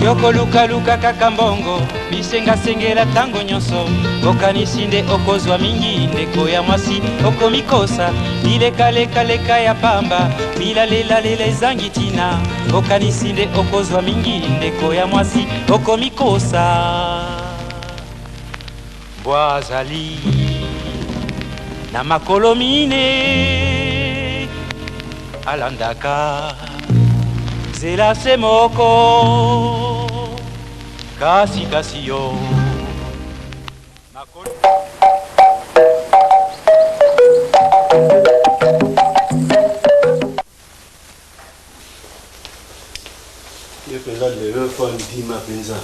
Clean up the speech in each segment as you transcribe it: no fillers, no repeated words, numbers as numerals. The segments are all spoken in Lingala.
Yoko luka luka kakambongo bisenga sengela tango nyonso okanisi nde okozwa mingi ndeko ya mwasi okomikosa leka ya pamba bilalelela ezangi tina okanisi nde okozwa mingi ndeko ya mwasi okomikosa bwazali na makolo mine alandaka zela se moko kasi kasi yo ye penza lelo kwa ndima penza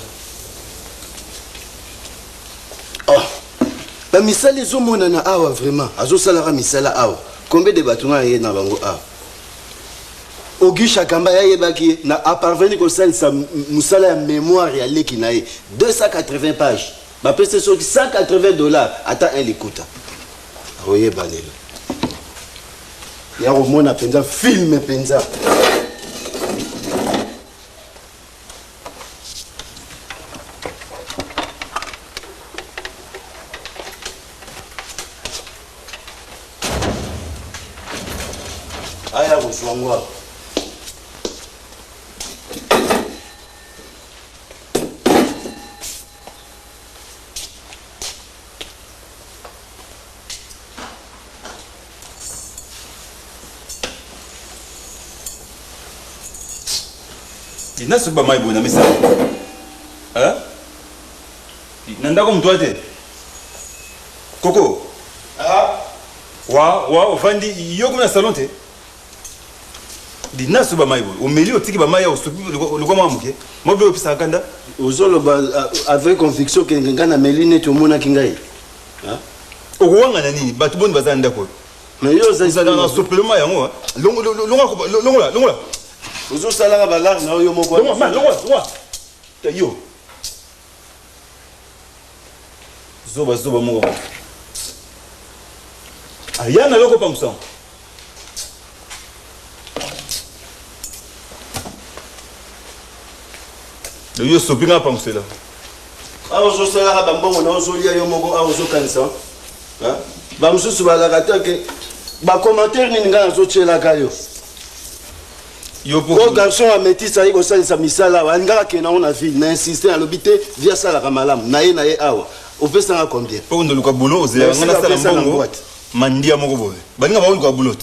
ba misala ezomonana awa vraiment azosalaka misala awa combien de bato nga ye na bango awa Auguste Akamba yayebaki na a parvenir kosalisa musala ya mémoire ya leki na ye 280 pages bapesa soki $180 ata un likuta aoyeba lelo ya komona mpenza filme mpenza aya koswangwa Dina suba mai bona misa. Nanda ko mtwate. Koko. Wa ofandi yoko na salon te. Dina suba mai bona. Omeli otiki ba mai ya usupi lokoma amuke. Mobe opisa kanda. Ozolo ba avec conviction que ngana meline to mona kingai. Okuwanga na nini? Batu boni bazanda ko. Mais yo za dans supplément yango. Longola. Ozo salaka balar na yo moko. Longola. Yo. Zoba moko. Ayana loko pamsan. Yo sopinga pamsela. Ozo salaka bambongo na ozo lia yo moko ozo kanisa. Ba mususu balaka ke ba commentaire ni ngana zo tshela kayo. Yo garçon a métis ayi ko salisa misala alingaka ke na on a ville na insister à l'obité via sala kamalamu na ye awa opesa nga combien po ndo luka boulot ozela ngana sala mbongo mandia moko boye balinga ba luka boulot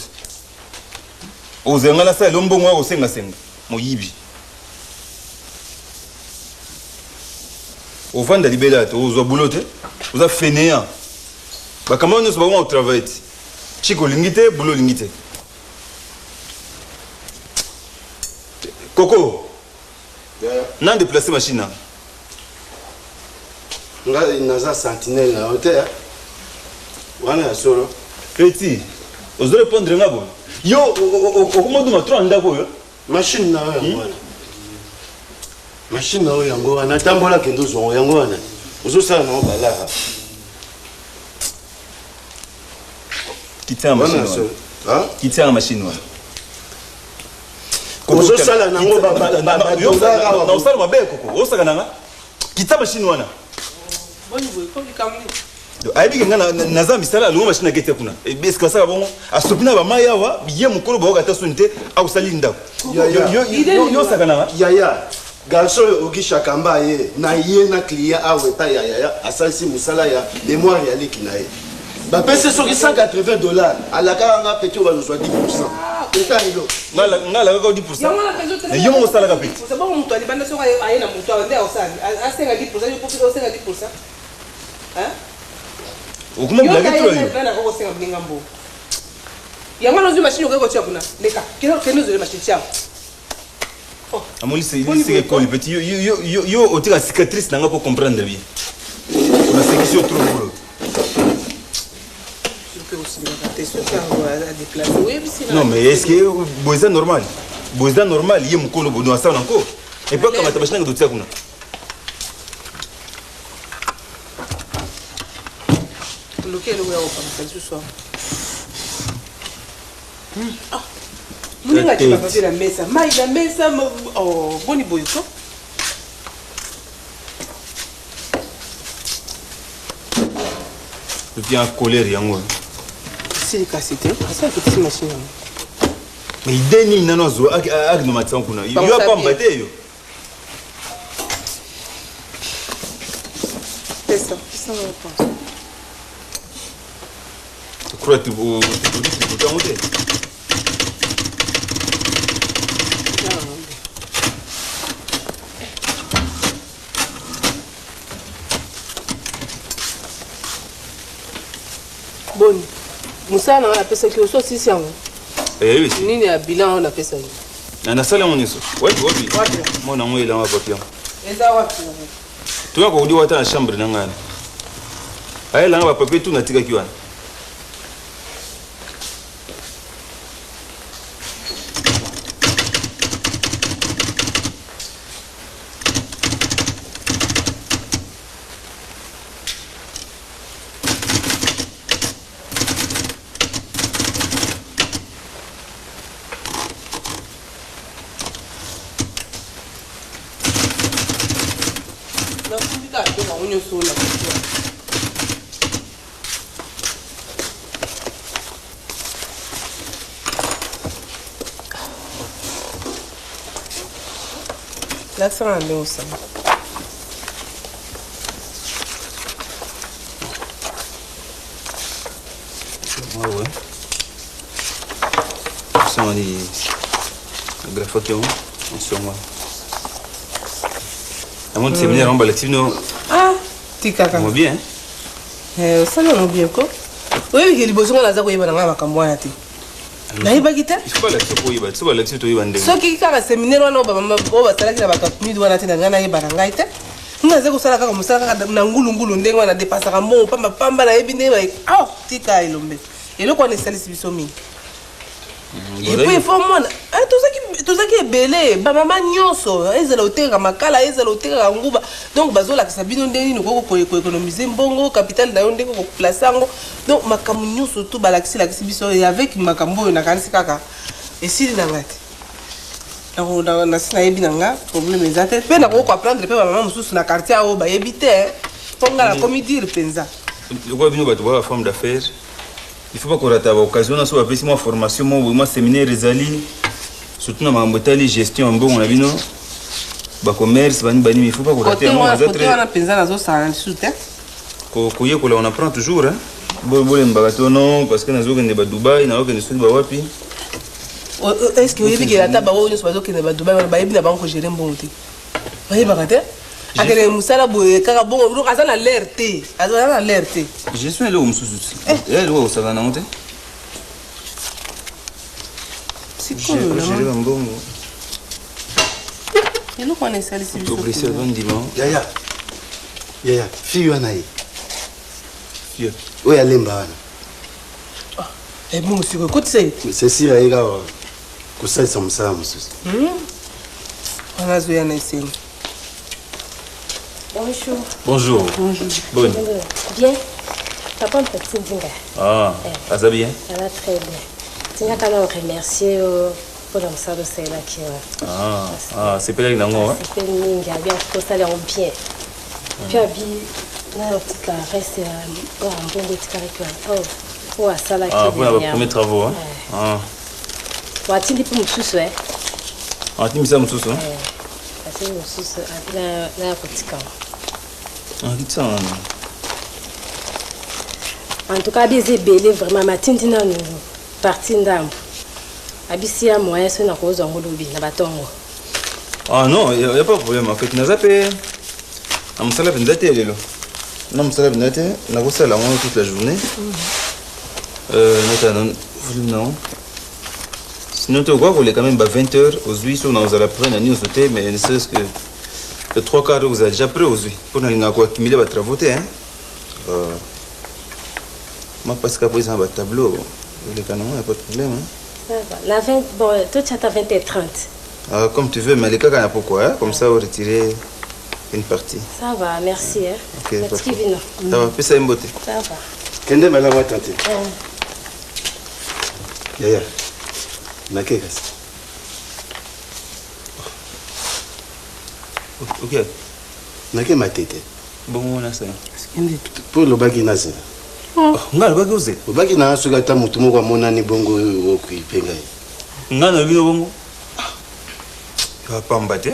ozela ngana sala mbongo wa kosenga moyibi ofanda libela to ozwa boulot oza fainéant bakama nyonso ba au travail chiko lingite boulot lingite Coco, non déplacer machine. Naza sentinelle na hauteur. Wana solo. Petit, vous allez répondre ngabo. Yo, comment tu m'as trop ndako yo? Machine na yo. Machine na yo yango wana tambola kendo zo yango wana. Ozo sala na balaka. Quitter la machine. Quitter la machine. Ozo sala nango yo sala mabe koko o sala nanga kita machine wana boni boy ko bikamni aibi ngana naza misala lo machine akete kuna eska sala bongo asopina ba maya wa biye mukolo ba okata sunte au salinda yo sala nanga yaya garçon Auguste Akamba ye na client awe ta yaya asalisi musala ya mémoire ya leki na ye ba pese soki $180 alaka nga petit ba zo 10%. Ngala ko 10%. Et yo mo sala ka petit. C'est bon mutu ali banda soka ayena mutu ande osali. Asenga 10%, yo profite osenga 10%. Hein? Okuma blague trop yo. Na ko osenga binga mbo. Yango no zuma machine ko tia kuna. Leka. Keno zo machine tia. Oh, amoli c'est école petit yo otika cicatrice nanga pour comprendre bien. On a séquence trop gros. Non mais est-ce que boza normal yé mukolo bono asa encore et pas comme ta machine que tu kuna lequel ouais on va ce soir Muninga tu vas passer la mesa oh boni boyko Viens colère yango. C'est le cassette. C'est une petite machine. Mais il dénie nano zo ak no matsan kuna. Il y a pas mbaté yo. C'est ça. Ça va pas. Tu crois que tu peux monter? Bon, Moussa n'a pas fait que ça, si c'est un. Eh oui. Ni a bilan, on a fait ça. On a salé mon isso. Ouais, moi na moi il a un papier. Et ça va. Tu vas ko di wata na chambre na ngana. Aye la ba papier tout na tika kiwana. Là, ça va aller aussi. Ouais. Ça on dit graphique on sur moi. À mon séminaire en balactif non. Ah, tika kaka. Bien. Ça non bien quoi. Oui, il y a des besoins là, ça quoi il va dans la campagne là. Na iba kita? Il faut la tiko iba, tu vas la tiko iba ndenge. So ki kaka séminaire wana ba mama ko ba sala kila ba kapmi wana tena ngana iba ngai te. Ngaze ko sala kaka musala kaka na ngulu ndenge wana dépassa ka mo pamba na ebi ndenge ba. Ah, tika ilombe. Eloko ne salisi biso mingi. Et puis il faut moi tout ça qui est belé ba mama nyonso ezela oteka makala ezela oteka nguba donc bazola ka sabino ndeni no ko économiser mbongo capital na yonde ko placer ngo donc makamu nyonso tout balaxi la biso et avec makambo na kanisi kaka et si na ngati na sina yebi nanga problème ezate pe na ko apprendre pe ba mama mususu na quartier o ba yebite ponga la comité penza le quoi bino ba to ba femme d'affaires. Il faut pas qu'on rate l'occasion de faire une formation, un séminaire, surtout dans la gestion, on a vu le commerce, il ne faut pas qu'on rate. On apprend toujours. Parce que nous sommes à Dubaï, nous sommes à Dubaï. Est-ce que vous avez dit que la table est à Dubaï, vous avez géré un bon thé? Vous avez dit akere musala boye kaka bongo ro azana alerte azana alerte je suis là au mususu eh lo ça va nangote c'est cool je vais mbongo et nous connaissons ça ici au précis avant dimanche yaya fille wana ye fille oyo alemba wana ah et bon monsieur écoute c'est sira ye kaka kosalisa mosala mosusu wana zoya na eseni. Bonjour. Bonjour. Bonne. Bien. Papa me petit dinga. Ah, ça va bien? Ça va très bien. Tinga quand même remercier pour l'amsa de celle qui Ah, c'est pas là non. C'est ninga bien pour ça les bien. Puis abi na petit reste un bon petit carré. Oh, ça là qui. Ah, pour les premiers travaux hein. Ah. Wa tindi pour mususu eh. Ah, tindi ça mususu. C'est mususu na petit camp. Ah, qui ça? En tout cas, des belé vraiment matindi na nous parti ndambo. Abisi ya moyen so na ko zongo lobi na batongo. Ah non, y a pas de problème en fait. N'a zappé. Am sala bindate lelo. Non, sala bindate, na ko sala moi toute la journée. Notamment non. Sinon tu vois qu'on est quand même à 20h aux huit on a la prendre ni au sauter mais ne serait-ce que le 3/4 vous avez déjà pris aux huit pour nous quoi accumuler votre travaux hein. Moi parce qu'après ça va tableau les canons il y a pas de problème hein. Ça va. La 20 bon toi tu as 20h30. Ah comme tu veux mais les cas il y a pourquoi hein? Comme ça on retirer une partie. Ça va, merci hein. OK. Merci Vino. Ça va, puis ça une beauté. Ça va. Kende malama tante. Yaya. Nake kasi. OK. Nake matete. Bon on a ça. Pour le bagi nasi. nga alobaki oze obaki na soki ata motu moko amonani bongo oyo okuipenga ye nga na bino bongo apamba te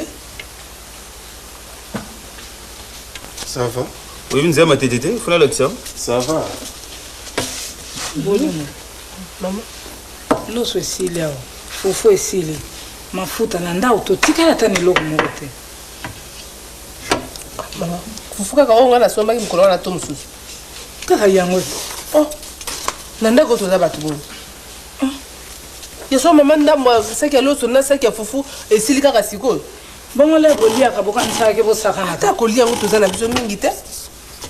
ça va oyebi nzela matete te fona lakisa ça va Maman. loso esili awa fufu esili mafuta na ndako totikala ata na eloko moko te Maman. Fufu kaka oyo nga nasombaki mokolo wana to mosusu. kaka yango Na ndako toza bato boye. Yeso mama ndambo saki ya loso na saki ya fufu esili kaka sikoyo. bongo le boliaka bokanisaki bosakana Ata kolia ngo toza na biso mingi te.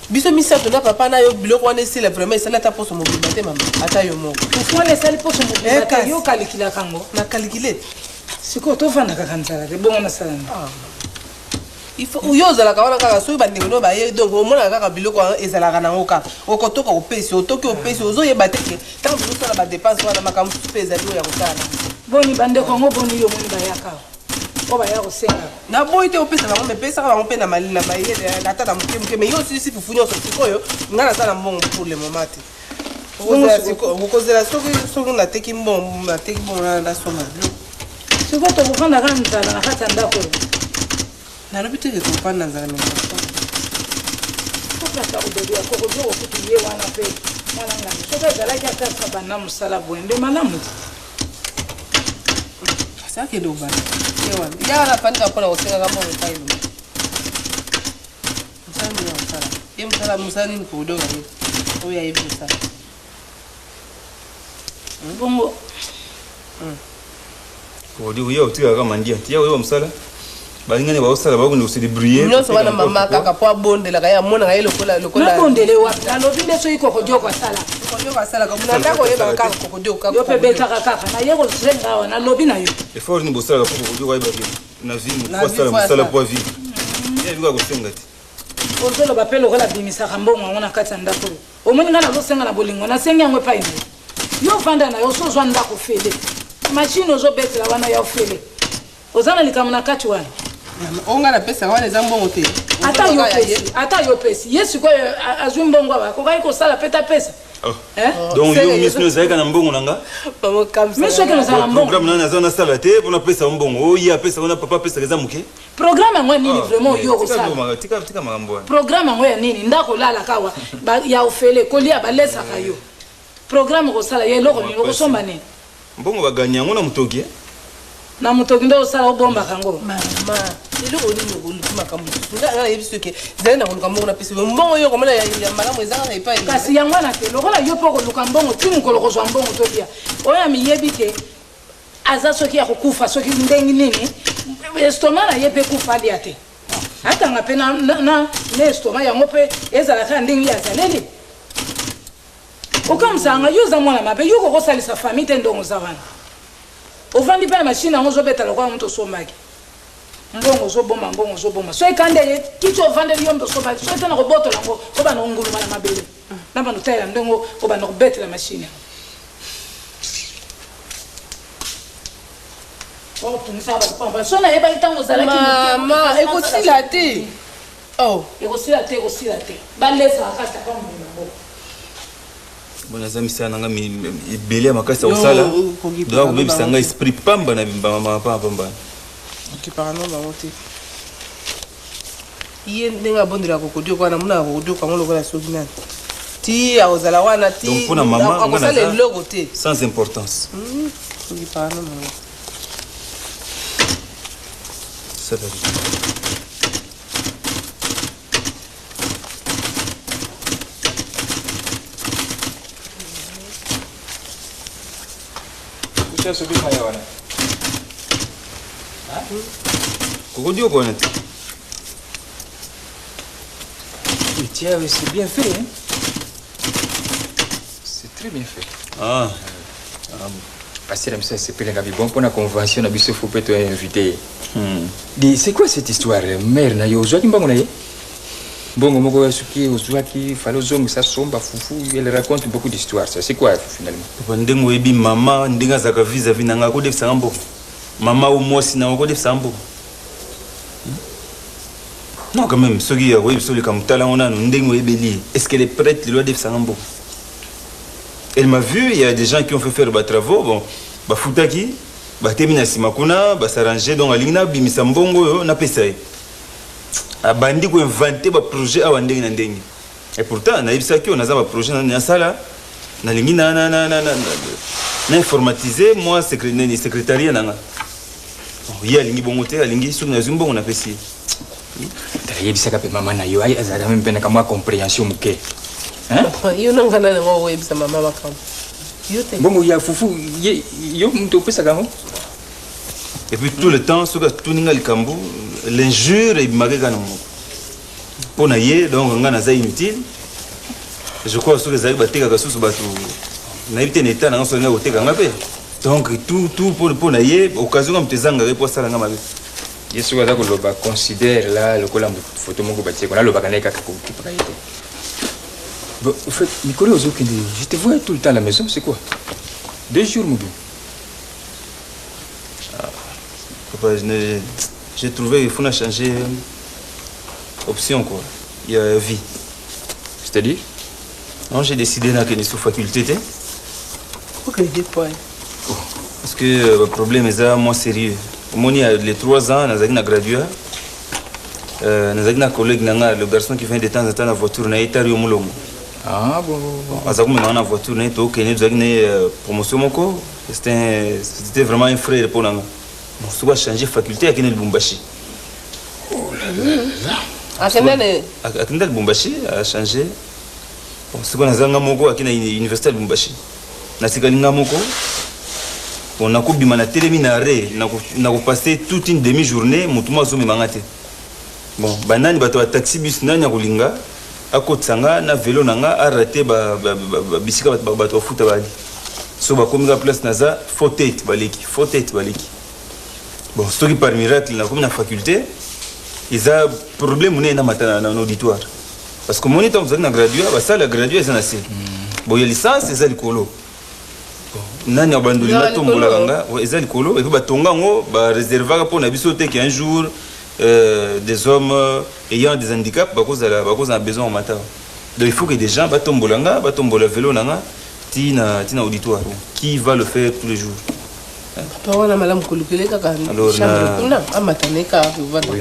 Biso misato na papa na yo biloko wana esila vraiment esala ata poso mobimba te mama. Ata yo moko. fufu wana esali poso mobimba te yo kalikilaka ngo Na calculer. sikoyo tovanda kaka nzala te bongo nasalana Il faut yo ozalaka wana kaka soki bandeko no baye donc omonaka kaka biloko wana ezalaka nango kaka okotoka opesi otoki opesi ozoyeba te ke ntango bozosala badepense wana makambo mosusu mpe ezali oyo ya kosala boni bandeko yango boni yo moni bayaka o baya kosenga naboyi te opesa bango me pesaka bango mpe na mayele ata na moke moke me yo osilisi fufu nyonso sikoyo nga nasala mbongo pour le moment te okozela soki nateki mbongo nasomba biloko sikoyo tokofandaka nzala na kati ya ndako nalobi te ke tokofanda na nzala me okata kobelia kokozo kokutu ye wana mpe mwana ngani soki ezalaki akasa banda mosala boye nde malamu te asakende obana ya wana afandika mpona kosengaka mbongo epai loma mosala nini akosala ye mosala nini kodoka ye oyo ayebi kosala bongo kodi oya otikaka mandia tiya oyeba mosala balingani baosala bakende kosedebrouiller nyonso wana mama kaka po abondelaka ye amonaka ye lokola nabondele wapi alobi nde soki kokodioka asala kokodioka asalaka muna ndako oyebaka kaka kokodioka yo mpe betaka kaka naye kosenga awa nalobi na yo effort nini bosalaka po kokodioka oyebaki na vie motu asala mosala po avie yebika kosenga te ozoloba mpe lokola bimisaka mbongo yango na kati ya ndako oyo omoni ngai nazosenga na bolingo nasengi yango epai na yo yo vanda na yo sozwa ndako fele mashine ozobetela wana ya ofele oza na likambo na kati wana onga napesaka wana eza mbongo te ata yo pesi ye sikoyo azwi mbongo awa akokaki kosala mpe tapesa donc yo misino ezalaka na mbongo na nga mi soki nazala na mbongo programme nani aza nasala te mpona apesa mbongo oye apesa wana papa apesaka eza moke programme yango ya nini vraiment yo kosala tika makambo wana programme yango ya nini ndako olalaka awa ya ofele kolia balesaka yo programme kosala ye eloko nini okosomba nini mbongo baganya yango na motoki na motoki nde osala obombaka yango mama eloko nini okoluki makambo nga nayebi soki ezali na koluka mbongo napesi mbongo oyo komona ya malamu eza kaka epai kasi yango wana te lokola yo mpo koluka mbongo ti mokolo kozwa mbongo tolia oyo amiyebi ke aza soki ya kokufa soki ndenge nini estoma na ye mpe kufa alia te atanga mpe na estoma yango mpe ezalaka ndenge azaleli okamusanga yo oza mwana mabe yo kokosalisa famille te ndongo oza wana ovandi mpe na mashine yango ozobeta lokola moto osombaki mbongo ozoboma so ekande ye kiti ovandeli yo moto osombaki so etana kobotola yango obana konguluma na mabele na bano talela ndenge obana kobetela mashine yango so nayebaki ntango ozalaki ekosila te ekosila te balesaka kati aka mbongo yango bona aza misala nanga ebele ya makasi ya kosala donc kobebisa ngai esprit pamba na pambana okipaka no bango te ye ndenge abondelaka kokodioka wana monaka kokodioka yango lokola soki nani ti akozala wana ti mpona mama akosala eloko te sans importance okipaka no bango kokodioka wana te Tiens, c'est bien fait, hein? C'est très bien fait. Parce que c'est bon pour la convention, il faut peut-être inviter. C'est quoi cette histoire? Mère, na yo zwa kimbango na ye? Bongo moko yasuki ozwaki falo zongo sa somba fufu, elle raconte beaucoup d'histoires. C'est quoi finalement? ndengo oyebi mama ndenge azalaka vis-à-vis na ngai akodefisanga mbongo mama o mwasi na akodefisanga mbongo non quand même soki akoyebi soleka motala ngo nano ndenge oyebeli est ce qu'elle est prête lelo adefisanga mbongo Elle m'a vu, il y a des gens qui ont fait faire des travaux. Bon, bah foutaki, bah termina simakuna, bah s'arranger dans la ligne, bimisa mbongo, na pesaye. A bandi ko inventer ba projet a wandenge na ndenge. Et pourtant, na ibisa ki on a un projet na sala, na lingi na informatiser moi secrétariat nanga. Il y a lingi bongo te, lingi sur na zumbo on a pesi. Yebisa ka pe mama na yo ay azala même pena ka moi compréhension muke. Hein? Yo nangana na ngo yebisa mama makam. Yo te. Bongo ya fufu yo mto pesa ka ngo. Et puis tout le temps, ce que tout ninga le kambu, l'injure et magega non. Pour naïe, donc on a inutile. Je crois que les aïeux battent sous bateau. Naïe t'es n'état dans son côté gamapé. Donc tout pour naïe, occasion comme tes angles pour ça l'angama. Je suis d'accord que l'on considère là le colam photo mon bâti. On a le bacané qui peut être. Bon, en fait, Nicolas Ozokinde, je te vois tout le temps à la maison, c'est quoi? 2 jours, mon bien. Papa, j'ai trouvé qu'il faut changer option quoi. Il y a vie. C'est-à-dire? Non, j'ai décidé là que je suis sous faculté. Pourquoi il dit quoi? Parce que le problème est moins sérieux. Moi, il y a les 3 ans, nous avons gradué. Nous avons un collègue, le garçon qui vient de temps en temps dans la voiture, il est allé au Moulombo. Ah bon. Nous avons une voiture, nous avons une promotion. C'était vraiment un frère pour nous. On doit changer de faculté à Lubumbashi. Oh là là. À Kendale Lubumbashi a changé. Ce qu'on a à l'université de Lubumbashi. On a coupé ma téléminaré, on a passé toute une demi-journée, mon zoom mangate. Bon, banani bato taxi bus nani akulinga, akotsanga na vélo nanga a raté bisika bato futa bali. So ba komi place naza faute baliki. Bon, ce qui par miracle na comme na faculté, ils a problème na matana na auditoire. Parce que mon état vous na gradué, ba ça la gradué c'est assez. Bon, il y a licence c'est ça le colo. Nani abandoli na tombola kanga, eza likolo et puis batonga ngo ba réserver pour na biso te qu'un jour des hommes ayant des handicaps parce qu'ils ont besoin en matin. Donc il faut que des gens batombola vélo nanga tina auditoire qui va le faire tous les jours. Alors oui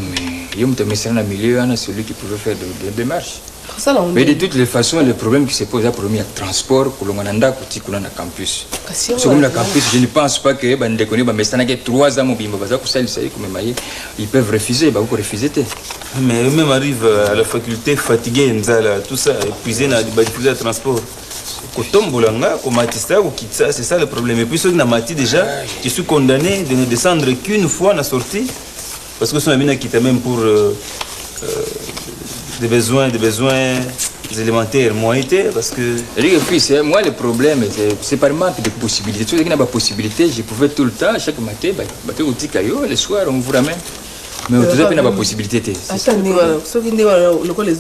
mais il y a un milieu celui qui pouvait faire des démarches. Mais de toutes les façons, le problème qui se pose est le premier transport pour le campus. Sur le campus, je ne pense pas que les 3 ans, ils peuvent refuser. Mais eux-mêmes arrivent à la faculté fatigués, tout ça, épuisés dans le transport. C'est ça le problème. Et puis ceux qui n'ont déjà, je suis condamné de ne descendre qu'une fois à la sortie. Parce que ce sont qui quitté même pour des besoins élémentaires, moi été parce que. Et puis moi le problème c'est par manque de possibilités. Si il y a pas possibilité, je pouvais tout le temps chaque matin, le soir on vous ramène. Mais tout ça il n'y a pas possibilité. Attendez, ceux qui les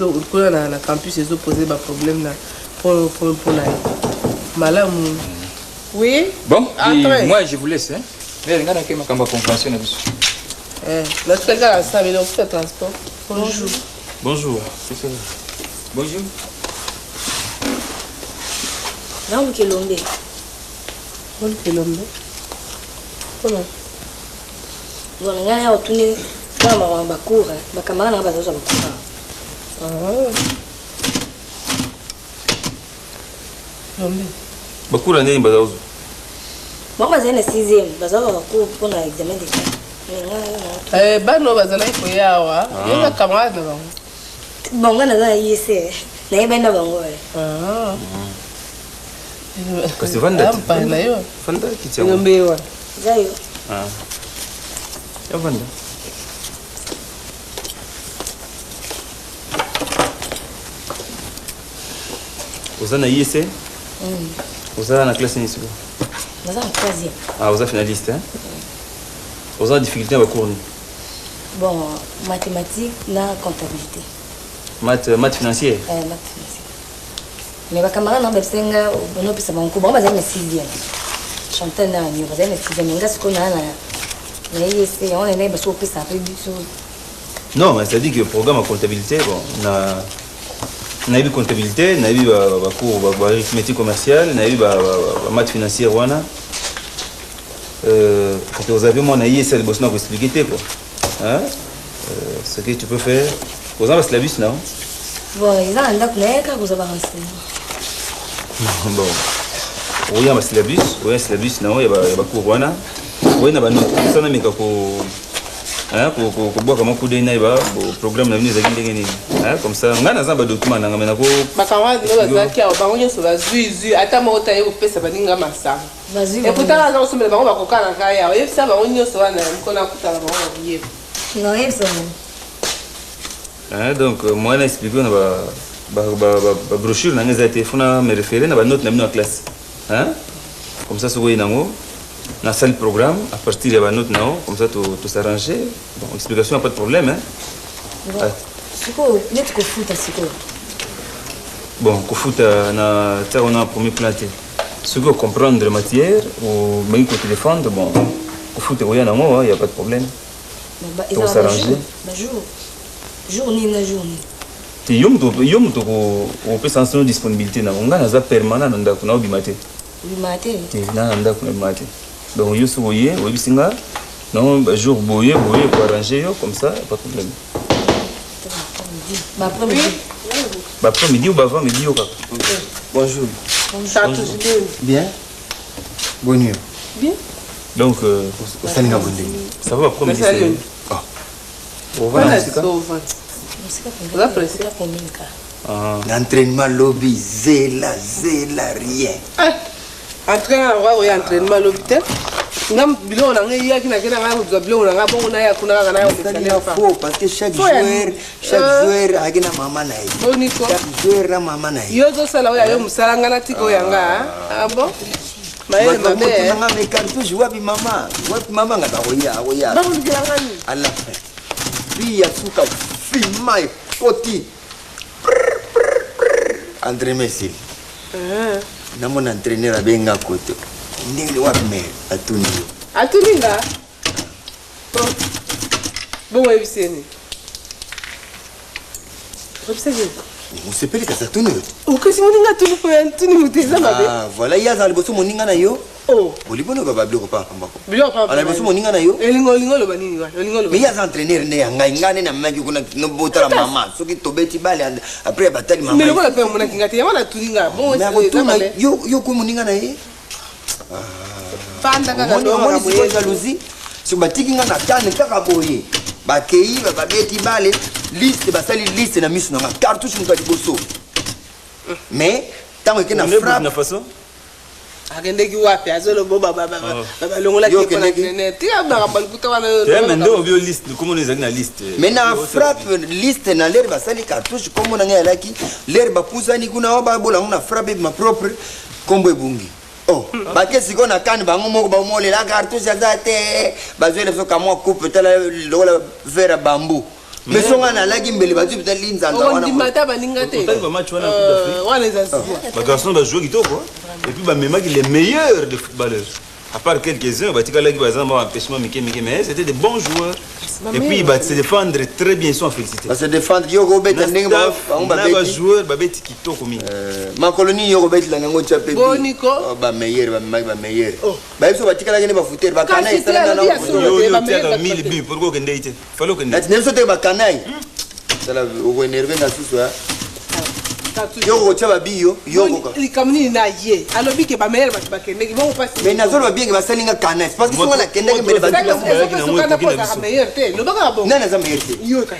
autres dans le campus ils ont posé des problèmes pour la malam. Oui. Bon, moi je vous laisse hein. Mais regarde que ma compréhension là. Notre gars ça veut dire transport. Bonjour. Bonjour. Bonjour. Non, vous qui l'ombe. Vous qui l'ombe. Comment? Vous avez un retourné dans ma cour, ma camarade n'a pas besoin de ah. L'ombe. Beaucoup l'année il bazaozo. Moi j'ai une 6e, bazaozo pour l'examen des cas. Bano bazana iko yawa. Yanga camarade na bango. Bonga na za yese. Na yebenda bango. Ah. Parce que Vanda. Na yo. Vanda qui tient. Ngombewa. Zayo. Ah. Ya Vanda. Vous avez IEC? Vous avez la classe initiale? Vous avez 3e. Ah, vous êtes finaliste, hein? Vous avez des difficultés à cours? Bon, mathématiques, na comptabilité. Maths financière? Maths financière. Mais les camarades n'ont pas besoin de faire mon cours. Bon, ils ont 6e. Chantal n'a pas besoin de 6e. Mais ce qu'on a, on est besoin de ça. Non, mais c'est-à-dire que le programme de comptabilité, bon, na eu comptabilité, na eu cours arithmétique commerciale, na eu maths financière wana. Quand vous avez mon aïe, c'est le boss, vous expliquer quoi. Hein? Ce que tu peux faire. Vous avez la bus, non? Bon, ils ont un lac, vous avez renseigné. Bon. Oui, il y a la bus, non? Il y a cours wana. Oui, il y a notre. Ça n'a pas hein, pour boire comme un coup d'œil, le programme n'a comme ça, on a un document. On a un donc, moi, je explique la brochure, on a me référer à notre classe. Comme ça, c'est dans le programme, à partir de la note, comme ça, tout s'arranger. Bon, explication, pas de problème. Hein? Bon, on a un premier planté. Ce que comprendre la matière, ou même au téléphone, bon, au foot, il n'y a pas de problème. Tout s'arranger. Journée. Tu peux sans disponibilité. On a un permanent dans le bimaté. Donc, je suis boyé, non, jour boyé, pour arranger, comme ça, pas de problème. Après-midi ou avant-midi, Bonjour. Bien? Bonne nuit. Bien. Donc, ça va après-midi. L'entraînement lobby, zéla, rien. Entraînement lobby. Parce que chaque joueur a une maman. Chaque joueur a maman. Na mon entraîneur a bien côté. Ndenge wa me atuni. Atuninga. Bon ouais biseni. Observe. On se pele ka atuni. O kasi moninga tuni ko antuni muteza mabe. Ah voilà ya za liboso moninga na yo. Oh. Olibono ba bablo ko pa mbako. Bilo pa. Ala liboso moninga na yo. Elingo lo banini wa. Elingo lo. Mais ya za entraîneur ne ya ngane na maki kuna no botara mama. Soki tobeti bale après batali mama. Mais le ko pe mona kingati ya wana tuninga. Bon ouais. Yo ko moninga na ye. Fanda kaka ndo moni siko jalousie si batiki nga na tane kaka boye bakei babeti bale liste basali liste na misu na cartouche muka liboso mais tango ke na frappe na façon akendeki wapi azolo boba baba longola ki pona nene tia ba balikuta wana ndo bio liste comment les na liste mais na frappe liste na l'air basali cartouche comme na ngela ki l'air ba pusani kuna oba bola na frappe ma propre kombo ebungi. Oh, parce que on a quand même la cartouche zate bazwele so kama coupe tala lola vera bambou. Mais son ana la gimbele bazu peut linza ndo wana. On dit mata baninga te. Ba match wana wana za. Ba garçon ba jouer kitoko et puis ba même les meilleurs de footballeurs. À part quelques-uns, bah, mais c'était des bons joueurs. Et puis, bah, se défendre très bien, ils sont félicités. Se défendre, il y a un joueur, qui toque au milieu. Ma colonie, il y a un chapé. Bonico. Bah, meilleur. Bah, il faut que tu aies un footeur. Bah, canaille, c'est là. Il y a 1000 buts. Pourquoi qu'on ait été? Fallait qu'on ait été. Tu n'as pas canaille. Ça l'a énervé dans tout ça. Yo chaba bio yo ko likamni na ye alobi ke ba meilleur ba kende vont passer mais na zolo bien ke ba salinga kana parce que so na kende ke mele ba meilleur te lo baka bon na za meilleur te yo kai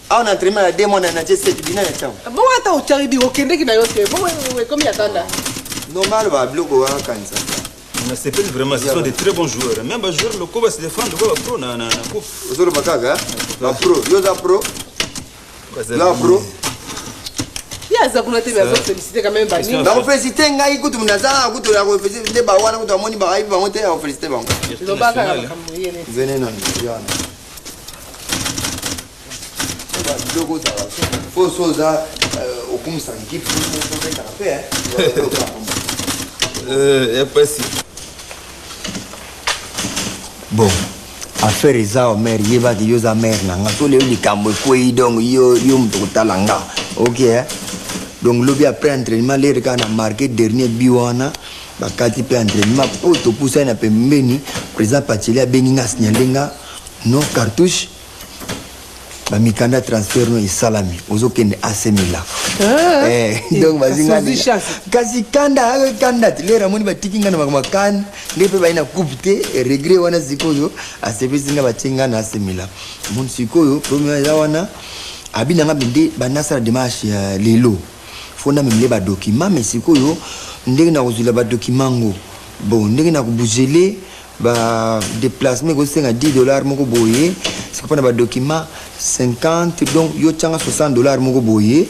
a on entraînement la demo na je bina na chama bon ata o chari bi o kende ki na yo te bon comme ya tanda normal ba bloco wa kanza mais c'est pas vraiment ce sont des très bons joueurs même ba joueur le ko ba se défendre ko ba pro na coupe zolo bakaga la pro yo za pro la pro yaza kuna te bazo féliciter quand même bani ba féliciter ngai kutu munaza kutu la féliciter ba wana kutu amoni ba aibi ba ngote ya féliciter bango lo baka kamuyele venez non yana ba logo za faut soza okum sa équipe faut faire café hein pas si bon affaire eza mère yeba di yoza mère nanga to le likambo ko idong yo mtotala nga OK donc lobby après entraînement les gars a marqué dernier biwana bakati pe entraînement poto poussa na pembeni président Pacheli abenginga signalenga non cartouche ba mikanda transfert no isalami ozokende AC Milan donc bazinga kasi kanda lera moni batikinga na makan lepe baina kupte regret wana zikoyo asebezinga batinga na AC Milan mon sikoyo premier ya wana abinanga binde banasala démarche ya lelo fona memle ba document mais sikoyo ndenge na kozula ba document ngo bon ndenge na kubujele ba déplacement ko senga $10 moko boye sikopana ba document 50 donc yo tanga $60 moko boye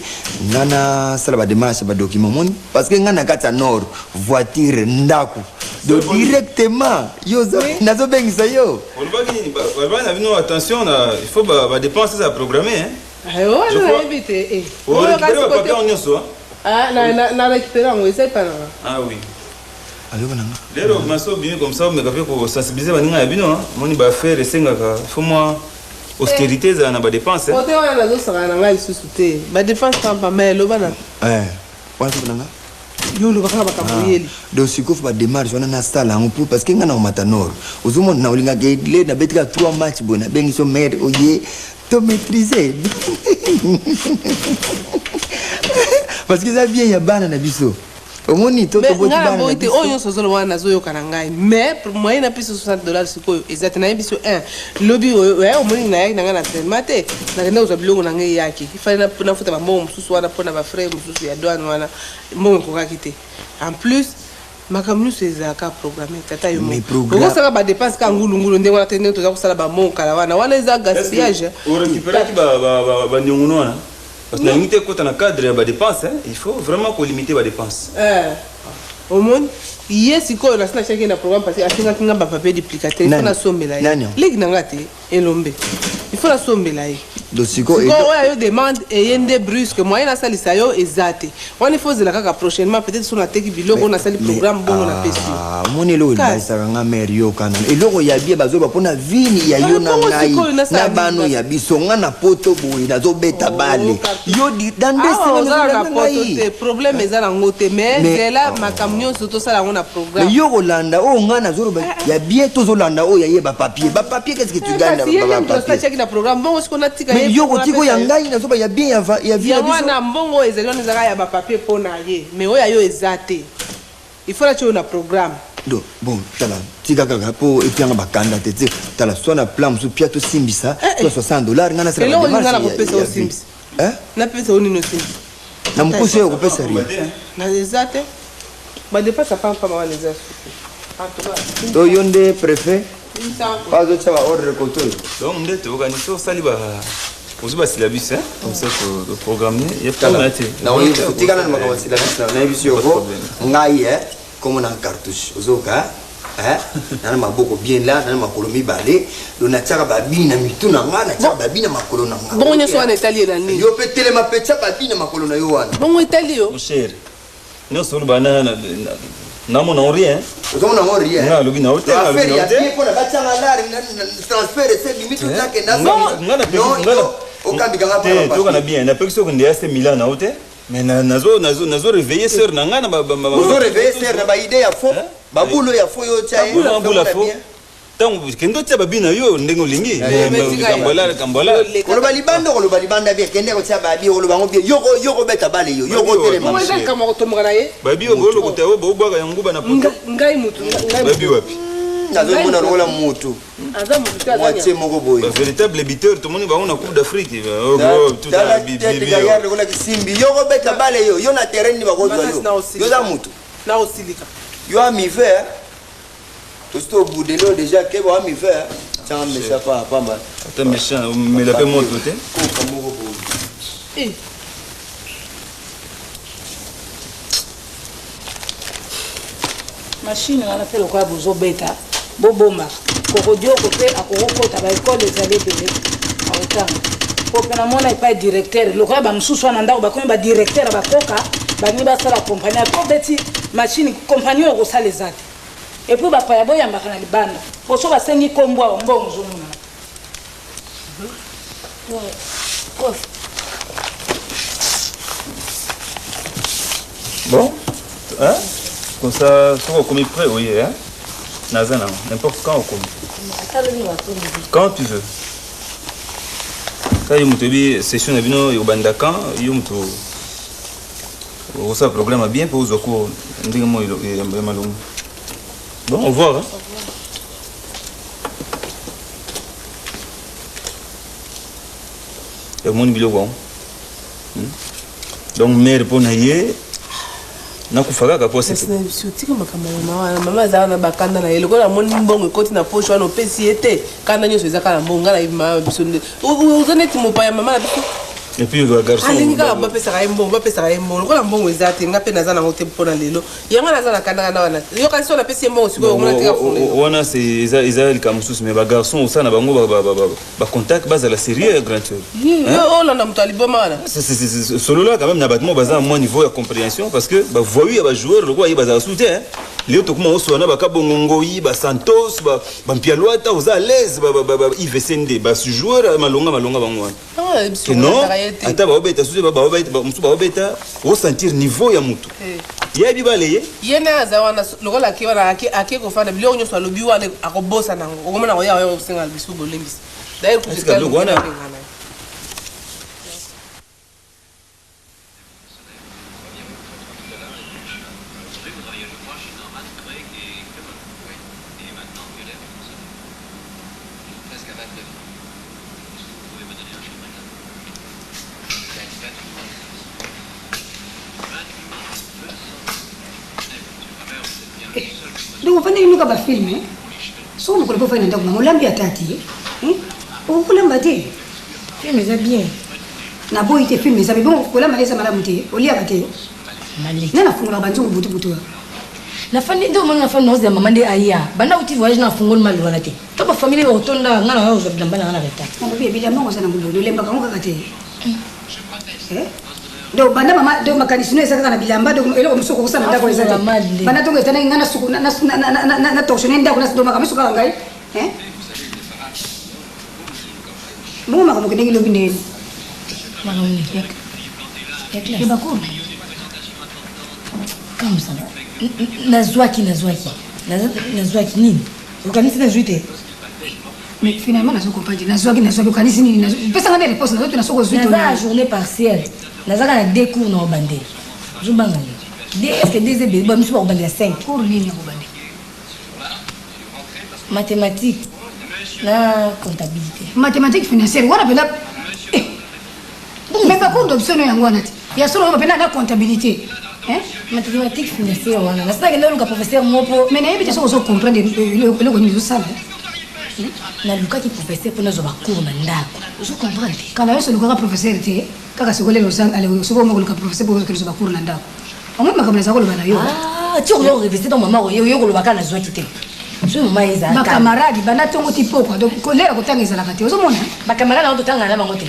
ngana sala ba démarche ba document mon parce que ngana kata nord voiture ndako donc directement yo nazo bengisa yo on va gagner ba vino attention il faut ba dépenses à programmer hein ayo na éviter on récupère pas papier en nyoso na récupérer en essaie pas ah oui alors nanga lero maso bien comme ça mais kape ko sensibiliser baninga ya bino moni ba faire sengaka faut moi austérité za na ba dépenses côté wana nazo saka na ngai susu te ba dépense pas mais lo bana wana nanga yo lo bakaka bakamboyeli donc sikof ba démarche wana na sala ngo pour parce que ngana o matanor ozumo na olinga le na betika 3 matchs bona bengi so maître oye to maîtriser parce que ça vient ya bana na biso omoni to to boti bana mais ngana oyo sozolo wana zo yoka na ngai mais pour moi na piso $60 sikoyo exactement na biso 1 lobby oyo omoni na yaki na ngana tellement te na kenda uza bilongo na ngai yaki ifale na futa ba mbongo mususu wana pona ba frère mususu ya douane wana mbongo ko kakite en plus makamnu sezaka programmer tata yo mo ko saka ba dépense ka ngulungulu ndenge wana tende to za kusala ba mbongo kala wana eza gaspillage on récupérer ki ba nyongono wana parce que limiter quand on a cadre ba dépenses il faut vraiment qu'on limiter ba dépenses au monde yes iko na sina chaki na programme parce que asinga kinga ba papier duplicateur il faut na sombela lig na ngati elombe il faut la sombela donc siko yo demande et yende brusque moyen na salisa yo ezate on il faut zela kaka prochainement peut-être sur na teki biloko na sali programme bongo na pesi moni lo baisa nga mère yo kana eloko ya bie bazoba pona vini ya yo na ngai na bano ya biso nga na poto boye nazo beta bale yo di dande na poto te problème ezala ngote mais zela makamnyo surtout sala ngona programme yo kolanda o nga na zoro ya bie to zolanda o ya ye ba papier qu'est-ce que tu gagnes ba papier cheki na programme bongo ce qu'on a tika mais yo kotiko ya ngai na zoba ya bien ya vie biso na mbongo ezali on ezaka ya ba papier pona ye mais oya yo ezate il faut la tu na programme donc bon tala tika kaka po epianga bakanda te tala soit na plan musu pia to simbisa to $60 ngana sera ba démarche na kopesa o simbisa na pesa oni no simbisa na mkosi yo kopesa ri na ezate ba dépasse pas wana ezate to yonde préfet pas de ça va ordre koto donc ndete organiser sali ba ozuba syllabus comme ça pour programmer il y a pas de na oui tikana na makama syllabus na biso ko ngai comme na cartouche ozoka na maboko bien là na makolo mibale do na tsaka babina mituna ngana tsaka babina makolo na ngana bon nyeso wana italien na nini yo petele mapetsa babina makolo na yo wana bon italien mon cher non solo bana na mon rien on a rien na lobi na hotel na lobi na hotel pour la batanga là transfert c'est limite tout ça que na non okambi kanga pa to kana bien na pekso ko ndia AC Milan na hotel mais nazo réveiller sœur na ngana ba réveiller sœur na ba idée ya faux babulo ya faux yo tia babulo faux tango kendo tia babina yo ndengo lingi kambola koloba libanda bien kende ko tia babi koloba ngo bien yoko beta bale yoko telema mo eza kama ko tomora ye babi yo ngolo ko tawo bo bwaka yango bana poto ngai mutu babi wapi nazo mona rola mutu aza mutu kaza moitié moko boye ba véritable biteur tout le monde va on a coupe d'Afrique tout ça bibi regarde rola kisimbi yoko beta bale yo na terrain ni bako yo za mutu na osilika yo ami faire tout ce au bout de l'eau déjà que va mi faire ça me ça pas mal attends méchant mais la paix monte côté machine wana pe lokola bozobeta boboma kokodioko mpe akokokota baekole ezali ebele aotanga po mpe namona epai directeur lokola bamosusu wana ndako bakomi badirecteur bakoka bangi basala kompagnie po beti machine kompagnie oyo kosala eza te epui bapaya boyambaka na libanda po so basengi kombo awa mbongo ozomona Bon, hein? Comme ça, si on commet prêt, oui, hein? Nazana, n'importe quand on commet. Quand tu veux. Quand il y a une session au Bandakan, il y a un problème bien pour vous. Bon, au revoir. Hein? Il y a mon bilan. Donc, mère pour naïe. Nakufaka ka poste. Tika makamala mama za na bakanda na eloko na moni mbongo koti na poche wana opesi ete kana nyoso ezaka na mbongo na ima bisonde uzoneti mopaya mama na biso. Et puis le garçon alinga ba pesa ka mbongo ba pesa ka mbongo ko mbongo ezate nga pe naza na hote mpona lelo yanga naza na kanda na wana yo kasi na pesi mbongo siko mona tika fune wana c'est Isaël Kamusus mais ba garçon au sana bango ba contact base à la série grand tour oh là na mutali boma wana c'est solo là quand même na battement base à moins niveau de compréhension parce que ba voyu ya ba joueur le quoi il base à soutien leo to kuma oso na ba kabongo yi ba Santos ba mpialwata aux à l'aise ba IVCND ba joueur malonga bango wana non ata baobeta susu baobeta osentir niveau ya mutu yebi baleye yena aza wana lokola ki wana ake kofanda biloko nyonso alobi wana akobosa nango okomona koya kosenga biso bolembisi d'ailleurs kutika wana donc fana inuka ba filme so mo ko le fana ndako mo lambi atati o ko lamba te filme za bien na boy te filme za bon ko lamba lesa malamu te o lia bate mali na fungula bantu butu butu la fani ndo mona fani noze mama ndi aya bana uti voyage na fungol malu wana te to ba famille o tonda ngana yo zo damba na reta mo be bi damba ko sana ngulo lemba ka ngoka te do banda mama do makanisi no esaka na bilamba do eloko musoko kusana ndako ezate banda tonga etana ngana suku na toshone ndako na do makamisuka ngai mo makamuke ngi lobi ndeni manoni yak ba ko comme ça nazwaki nini ukanisi nazwite mais finalement nazo comprendre nazwaki ukanisi nini pesa ngane réponse nazo tuna soko zwito na journée partielle nazaka na 2 cours na obande jubanga est-ce que 2 ebe ba misu ba obande 5 cours nini obande mathématiques na comptabilité financière wana pela mais pas cours d'option yango wana ti ya solo ba pena na comptabilité mathématiques financière wana nasaka ndio luka professeur mopo mais na yebite soko comprendre le ko ni sala na luka ki professeur pona zo ba cours na ndako zo comprendre kana yo solo ka professeur te kaka sikole lo sang ale soko mo luka professeur pour que zo ba cours na ndako omo makamela sako lo bana yo ti ko revester dans maman yo ko lo bakana zo kite so mama eza ba camarade bana tongo tipo quoi donc kolera ko tanga ezala kati ozo mona ba camarade on tanga na bango te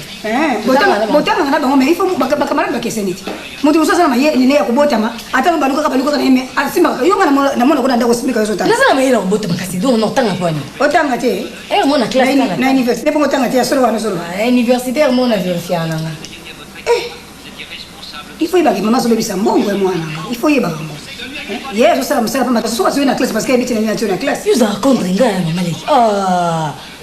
botanga na bango mais il faut ba camarade ba keseniti mutu musosa na maye ni ya kubotama ata baluka kana eme asimba yo ngana na mona ko ndako simika yo tanga nazana maye na kubotama kasi donc on tanga kwani otanga te mona classe na université pour otanga te solo wana solo universitaire mona vérifier nanga il faut y ba mama solo bisa mbongo mwana il faut y ba hier je sala musala pamba so na classe parce que habite na na classe you za comprendre mama leki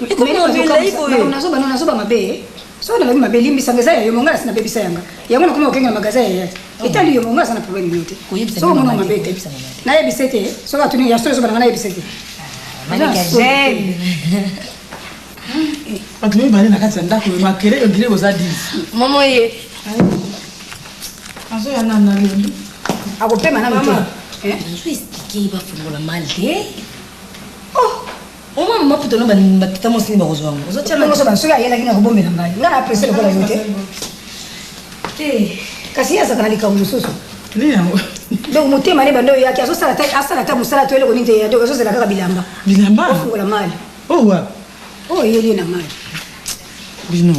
et comment on a mabe so na mabe limbi sangeza yo monga sina bebisa yanga yango na kuma okenga magaza ya itali yo monga sana problème yote so mona mabe te na yebisete so ka tuni ya so bana na yebisete malika j'aime Patumi bali na kati ndako makere ngire boza 10 maman ye azo ya nana leo akopema na mtu je suis expliqué ba fungola mal te oma mama puto no batita mo sini ba kozwa ngo zo tshela ngo so ya yela kina go bomela ngai ngana pressure ko la yote kasi ya sakana likamu susu yango donc motema ne bando yaki asala ta musala to ele ko ninte ya donc azosela kaka bilamba ofungola mali yeli na mali bino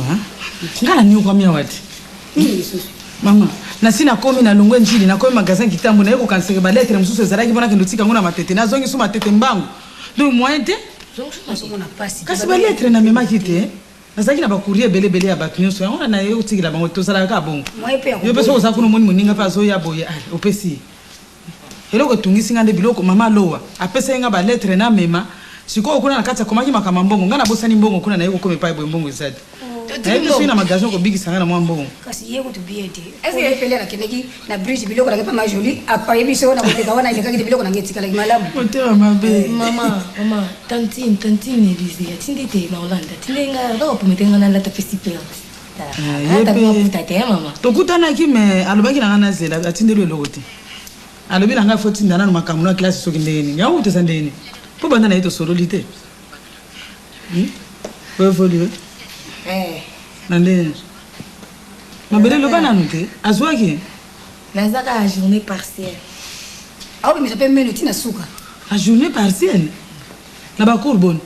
ngala nyo kwa mia wati mama na sina komi na longwe njili na komi magasin kitambo na yeko kanseke ba lettre mususu ezalaki bona kendo tika ngona matete na zongi suma tete mbangu donc moyen te zongi suma na pasi kasi ba lettre na mema kite nazalaki na bacourrier ebele ya bato nyonso yango na ye otikela bango tosalaka bongo Moi yo mpe soki oza kuna omoni moninga mpe azoya boye opesi eloko etungisi nga nde biloko mama lowa apesa ye nga baletre na mema sikoyo kuna na kati akomaki makambo mbongo nga nabosani mbongo kuna na ye kokoma epai boye mbongo ezali nayebi soki na magazin kobikisa nga na mwa mbongo kasi ye kutubiye te est-ce que pele nakendeki na bridge biloko nake pa majoli apayebi so na koteka wana elekaki te biloko nange etikalaki malamu motema mabe mama tantine elise atindi te na olanda tindenga kakoprometenga nalata festival mama tokutanaki me alobaki na nga nazela atindeli eloko te alobi na nga fo tinda nano makambo na klase soki ndenge nini yango kutesa ndenge nini mpo banda na ye tosololi te oevolue na ndenge mabele loba nanu te azwaki nazaka a journée partielle aobimisa mpe meno ntina suka a journée partielle na bacour boni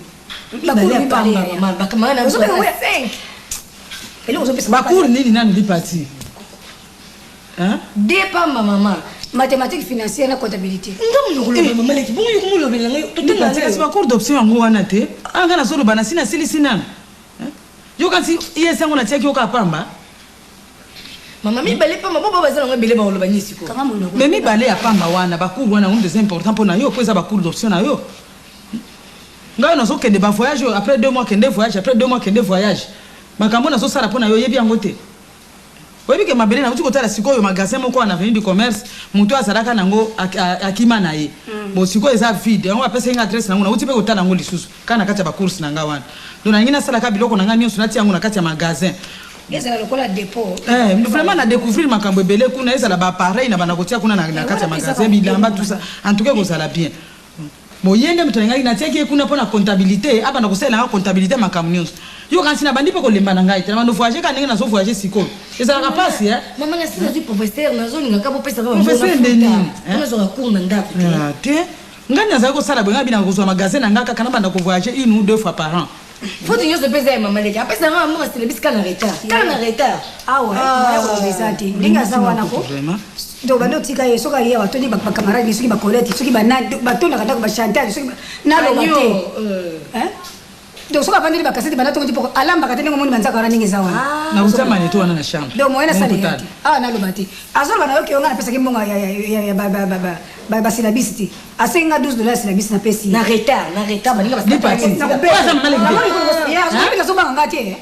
bacour nini nanu lipati depamba mama mathématique financière na comptabilité kasi bacour d'option yango wana te anga nazoloba na sina silisi nanu yo kasi ye sango natiaki yoka pamba mama mibale pamba bo bazala ngo ebele baoloba nyisi ko me mibale ya pamba wana bacour wana ngo c'est important mpona yo po eza bacour d'option na yo ngai nazokende bavoyage après 2 mois kende voyage après 2 mois kende voyage makambo nazosala mpona yo yebi yango te oyebi ke mabele nauti kotala sikoyo magasin moko wana avenue du commerce moto azalaka nango akima na ye bon sikoyo eza vide yango apesa ye nga adresse nango nauti mpe kotala yango lisusu kaka na kati ya bacourse na nga wana donc nangi nasalaka biloko na nga nyonso nati yango na kati ya magasin ezala lokola dépôt vraiment na découvrir makambo ebele kuna ezala bapareil na bana kotia kuna na kati ya magasin bilamba tout ça en tout cas kozala bien moyenge mito ngai natiaki ye kuna mpona comptabilité abana kosalela nga comptabilité makambo nyonso yo kansi na bandi mpe kolemba na ngai te na bando voyage ka ndenge nazo voyage sikoyo ezalaka pasi mama nasi nazwi professeur nazolingaka bopesaka professeur nde nini nazwaka cour na ndako te ngai nazali kosala boye ngai binaka kozwa magasin na ngai kaka na banda kovoyage 1 ou 2 fois par an faut nyonso epesa ye mama leki apesanga amonga selebisi ka na retard awa te ndenge aza wana ko donc bando tika ye soki aye batoni bakamarade soki bakolete soki batondaka ndako bachantage soki naloba te donc soki abandeli bakasete banatongoti poko alambaka te ndenge omoni banzaka wana ndenge eza wana nauta maneto wana na chambre donc moyena salea te awa naloba te azoloba na yoki yonga napesaki mbongo ya basilabisi te asengi nga $12 silabisi napesi na retard nazobanga nga te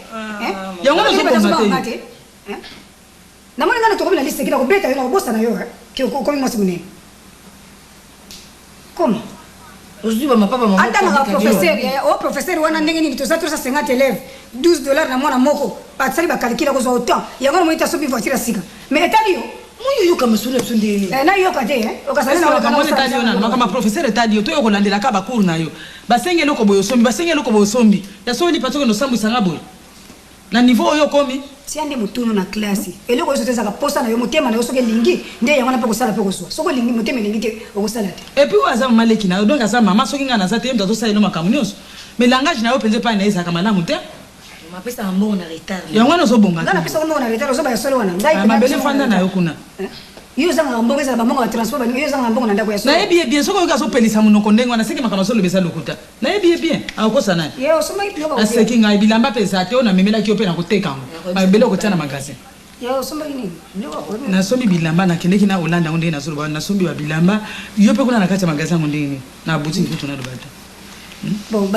yango nazobanga te namoni nga na tokomi na liste kina kobeta yo na kobosa na yo komi mwasi monene koma atangaka professeur wana ndenge nini toza tosa 50 élèves $12 na mwana moko basali bakalikila kozwa autant yango na moita soki voiture ya sika mais etali yo moyoyoka masolo ya biso ndeni nayoka te okasalimakama professeur etali yo to yo kolandelaka bacour na yo basengi eloko boye osombi ya soli pati okende osambwisanga boye na niveau oyo komi tia nde motunu na klase eloko oyo ezaka posa na yo motema na yo soki elingi nde yango na mpe kosala mpe kozwa soki olingi motema elingi te okosala te epuis oyo aza mamaleki na yo donc aza mama soki ngai naza te ye moto azosala eno makambo nyonso mais langage na yo mpenza epai na ye ezalaka malamu te yango wana ozobongaka napesaka mbongo na retard ozoba ya solo wana mabele fanda na yo kuna yo ozanga mbongo ezala bambongo ya transport yo ozanga mbongo na ndako ya solo nayebi ye bien soki oyoki azopelisa monoko ndenge wana aseki makambo asolobesa lokuta nayebi ye bien akokosa naye aseki ngai bilamba mpe eza te oyo namemelaki yo mpe na koteka yango mabele okotia na magasin nasombi bilamba nakendeki na olanda yango ndenge nazoloba nasombi babilamba yo mpe kuna na kati ya magasin yango ndenge nini na boutique kutu naloba te bon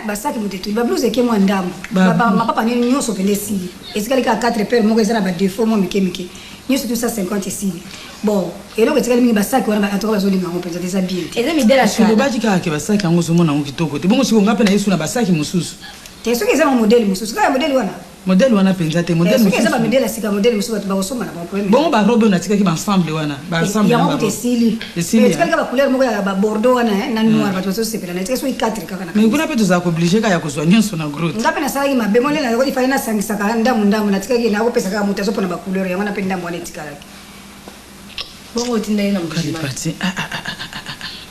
basaki motetoli bablouse eke mwa ndambo mapapa nini nyonso pende esili etikali kaka 4 paire moko eza na badefo mwa mike nyonso tout ça 50 esili bon eloko etikali mingi basaki wana atoka bazolinga yango mpenza eza bien te lobaki kaka ke basaki yango ozomona yango kitoko te bongo siko nga mpe na yesu na basaki mosusu te soki eza modele mosusu kaka modele wana modele wana mpenza te soki eza bamodele ya sika modele mosusu bato bakosomba na baproblème bongo barobe oyo natikaki baensemble wana yango kuta esili etikali kaka bacouleur moko ya babordeaux wana na noir bato bazosepela na etikali soki 4 kaka na mais kuna mpe tozala kooblige kaka ya kozwa nyonso na gros nga mpe nasalaki mabe mole nakoti fali nasangisaka ndambu natikaki nakopesa kaka moto azopona bacouleur yango na mpe ndambu wana etikalaki bongo otinda ye na mbujimayi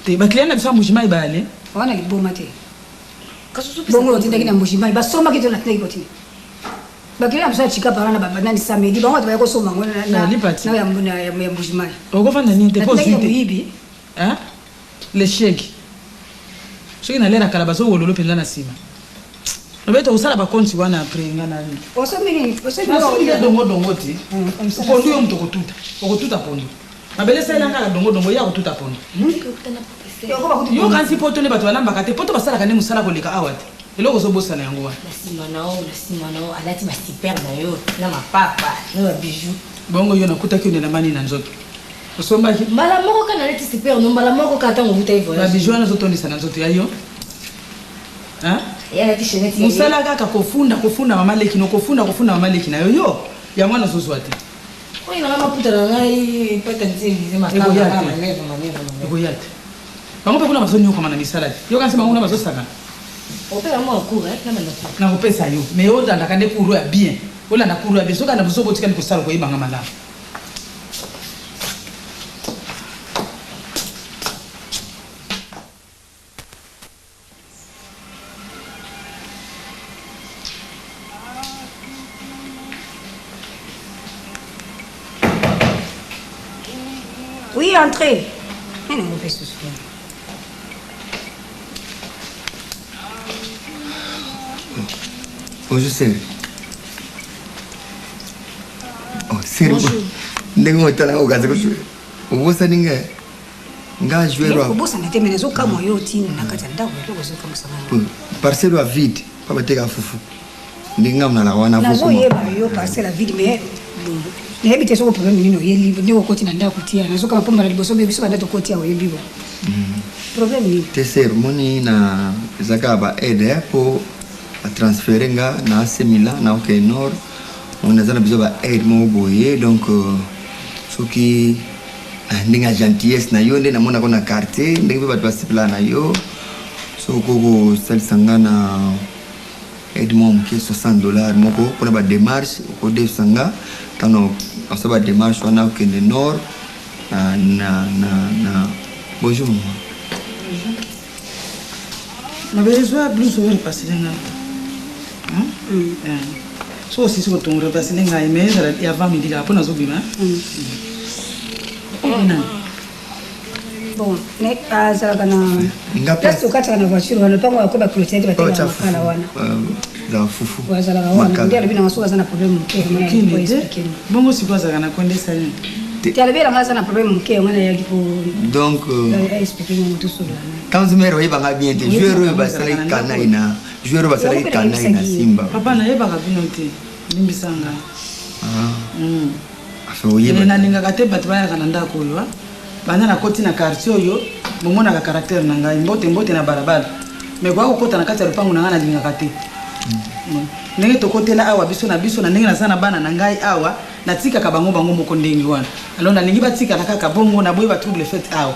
te baclient na biso ya mbujimayi ebale wana liboma te bongo otindaki na mbujimayi basombaki to natindaki kotina bakili na biso ya chika parana banani samedi bango bato baya kosomba ngo ya mbujimayi okofanda nini te moyibi lesheki soki naleraka la bazowololo mpenza na nsima Nobeta usala ba konti wana après ngana. Osomini Dongo ti. Pondu yo mtoko tuta. Okotuta pondu. Mabele sala ngaka dongo ya kotuta pondu. Yo kansi poto ne bato balamba kate poto basala kane musala koleka awati. Eloko zo bosa na yango wa. Lasima nao alati ba super na yo na mapapa na ba bijou. Bongo yo nakuta ki na mani na nzoto. Osomba ki mbala moko kana leti super no mbala moko kata ngobuta hivyo. Ba bijou na zoto ndisa na nzoto ya yo. Hein? Yana tisheneti. Musala kaka kofunda mama leki no kofunda mama leki na yo. Ya mwana zozo ati. Oyi na maputa na ngai pata nzeli makamba kama never. Ego yate. Bango pe kuna bazoni yo kama na misala. Yo kanse bango na bazosaka. Opera mo akura na manda. Na kopesa yo. Me yo ndanda kande kuru ya bien. Ola na kuru ya bien. Soka na busobo tika ni kusala ko yibanga mala. Oui, entrez. Mais non, on fait ce soir. Bonjour, sir. Oh, sir. Bonjour. Ndenge tala ogaza ko sir. Obosa ninga. Nga jouer wa. Obosa na temene zo kama yo tini na kata ndako yo zo kama sana. Parcelle wa vide, pa bateka fufu. Ndinga mna la wana fufu. Na zo yeba yo parcelle vide mais na hebite soko problème nino yeli ndiko koti na ndako tia na zo kama pomba na liboso biso banda to koti ya yebi bo. Problème ni. Te sir moni na zaka ba aide pour a transférer nga na AC Milan na OK Nord. On a besoin ba aide mo boye donc soki ndinga gentillesse na yo ndena mona kona quartier ndenge ba basipla na yo so koko sel sangana aide mo mke $60 moko pona ba démarche ko de sanga tano asaba démarche wana OK Nord na bonjour. Na besoin plus ou passer là. So si so ton repasser nga mais il y a 20 minutes après nazo bima. Bon, nek azala kana. Ngapi ukata kana voiture wana pango yakoba clotilette batela makala wana. La fufu. Wazala wana ndio alibina masuka sana problem mke mwana kwa expliquer. Bongo si kwa kana kwendesa nini? Tialibira mwana sana problem mke mwana yaki po. Donc expliquer mtu sura. Quand mero yeba ngabien te joueur basala kana ina. Joueur basala kana ina Simba. Papa na yeba kabino te. Nimbisanga. Aso yeba. Na ninga kate batwa kana ndako yo. Bana na koti na quartier yo. Momona ka caractère na ngai mbote na barabara. Me kwa kokota na kati ya lupango na ngana linga kate. Ndenge tokotela awa biso na ndenge na sana bana na ngai awa na tika ka bango moko ndenge wana. Alors na lingi batika na kaka bongo na boye ba trouble fait awa.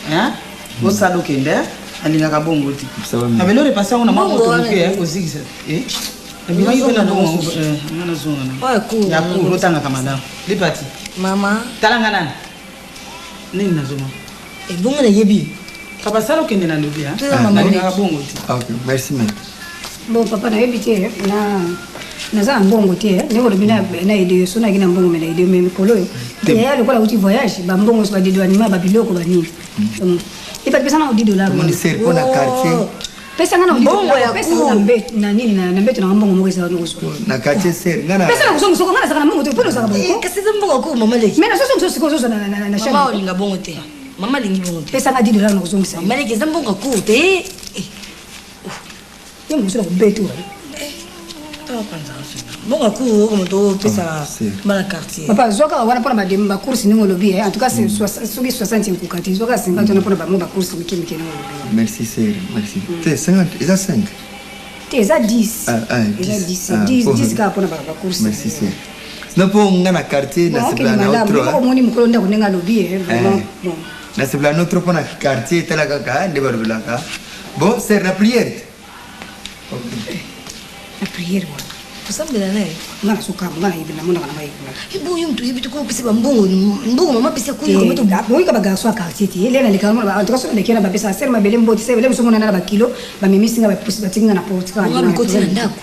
Hein? Bo salo kende alinga ka bongo ti. Na belo repasser on na mwa moto nke ozigisa. Mbima yibo na bongo ngana zonga na. Oh cool. Ya cool lotanga kama dawa. Lipati. Mama. Talanga nani? Nini nazoma? Bongo na yebi. Papa salo kende na lobi ha. Na linga ka bongo ti. OK, merci man. Bon papa na yebi te na za mbongo te ndiko lobina na idée so na kina mbongo na idée même kolo ya le kola uti voyage ba mbongo so ba dido anima ba biloko ba nini ipa pesa na $10 mon ser pona quartier pesa ngana mbongo ya pesa na mbet na nini na mbet na mbongo mo kesa no so na quartier ser ngana pesa na kusonga soko ngana saka na mbongo te polo saka bongo kasi mbongo ko mama leki mena so na shamba mama olinga bongo te mama lingi bongo te pesa na $10 na kusonga mama leki mbongo ko te yo mo so ko betu Bongo ku comme to pesa mala quartier. Papa zoka wana pona madem ba course ningo lobi en tout cas c'est 60 kukati zoka 50 na pona ba mo ba course mike no lobi. Merci c'est merci. C'est 50 et ça 5. T'es à 10. Déjà 10 ka pona ba course. Merci c'est. Na po ngana quartier na sebla na autre. Ko moni mukolo nda kunenga lobi vraiment. Na sebla notre pona quartier tala kaka de barulaka. Bon, c'est la prière. La prière wa. Kusambela naye. Ngana suka ngana hivi na mona kana mai. Ibu yumtu hivi tuko pesa mbongo mama pesa kuni kwa mtu moi ka baga so quartier ti ele na le kama ba to so le kena ba pesa ser ma bele mboti se bele so mona na ba kilo ba mimisi nga ba pusi ba tinga na port ka. Ngana koti na ndako.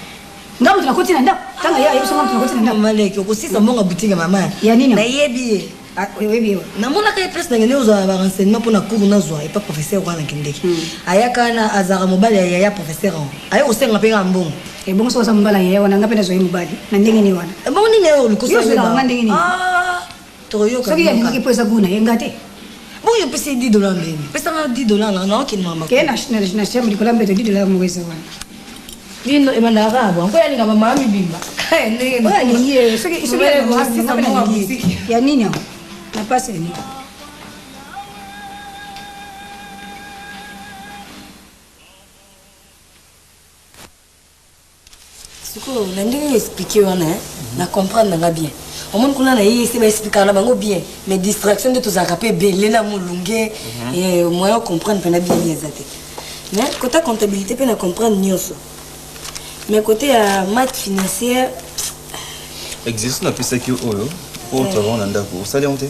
Ngana tunakoti na ndako. Tanga ya hivi so ngana tunakoti na ndako. Mama leki ukusisa mbongo butinga mama. Ya nini? Na yebi. namonaka ye place nakende ozwa barenseignement mpona cour nazwa epa professeur wana nakendeki ayaka na azaka mobali ya yaya professeur ango aye kosenga mpe nga mbongo ebongo sokosa mobali ya yaya wana nga mpe nazwa ye mobali na ndenge ni wana ebongo nini ayo olukosanga ndenge nini soki yalingaki mpo eza kuna ye nga te bongo yo pesa $10 mbeni pesanga $10 naokende mama ke na chambre likolo mbeto $10 moko eza wana bino ebandaka abwa mpo yalinga bamama mibimba ya nini ako na pasi ya nini sikoyo na ndenge yo explike wana na comprendre nanga bien omoni kuna na ye ese baexplikaka na bango bien mais distraction nde tozalaka mpe ebele na molunge moyen comprendre mpena bien eza te mais côté comptabilité mpe na comprendre nyonso mais côté ya math financière exercice napesaki oyo po travaux na ndako osali yango te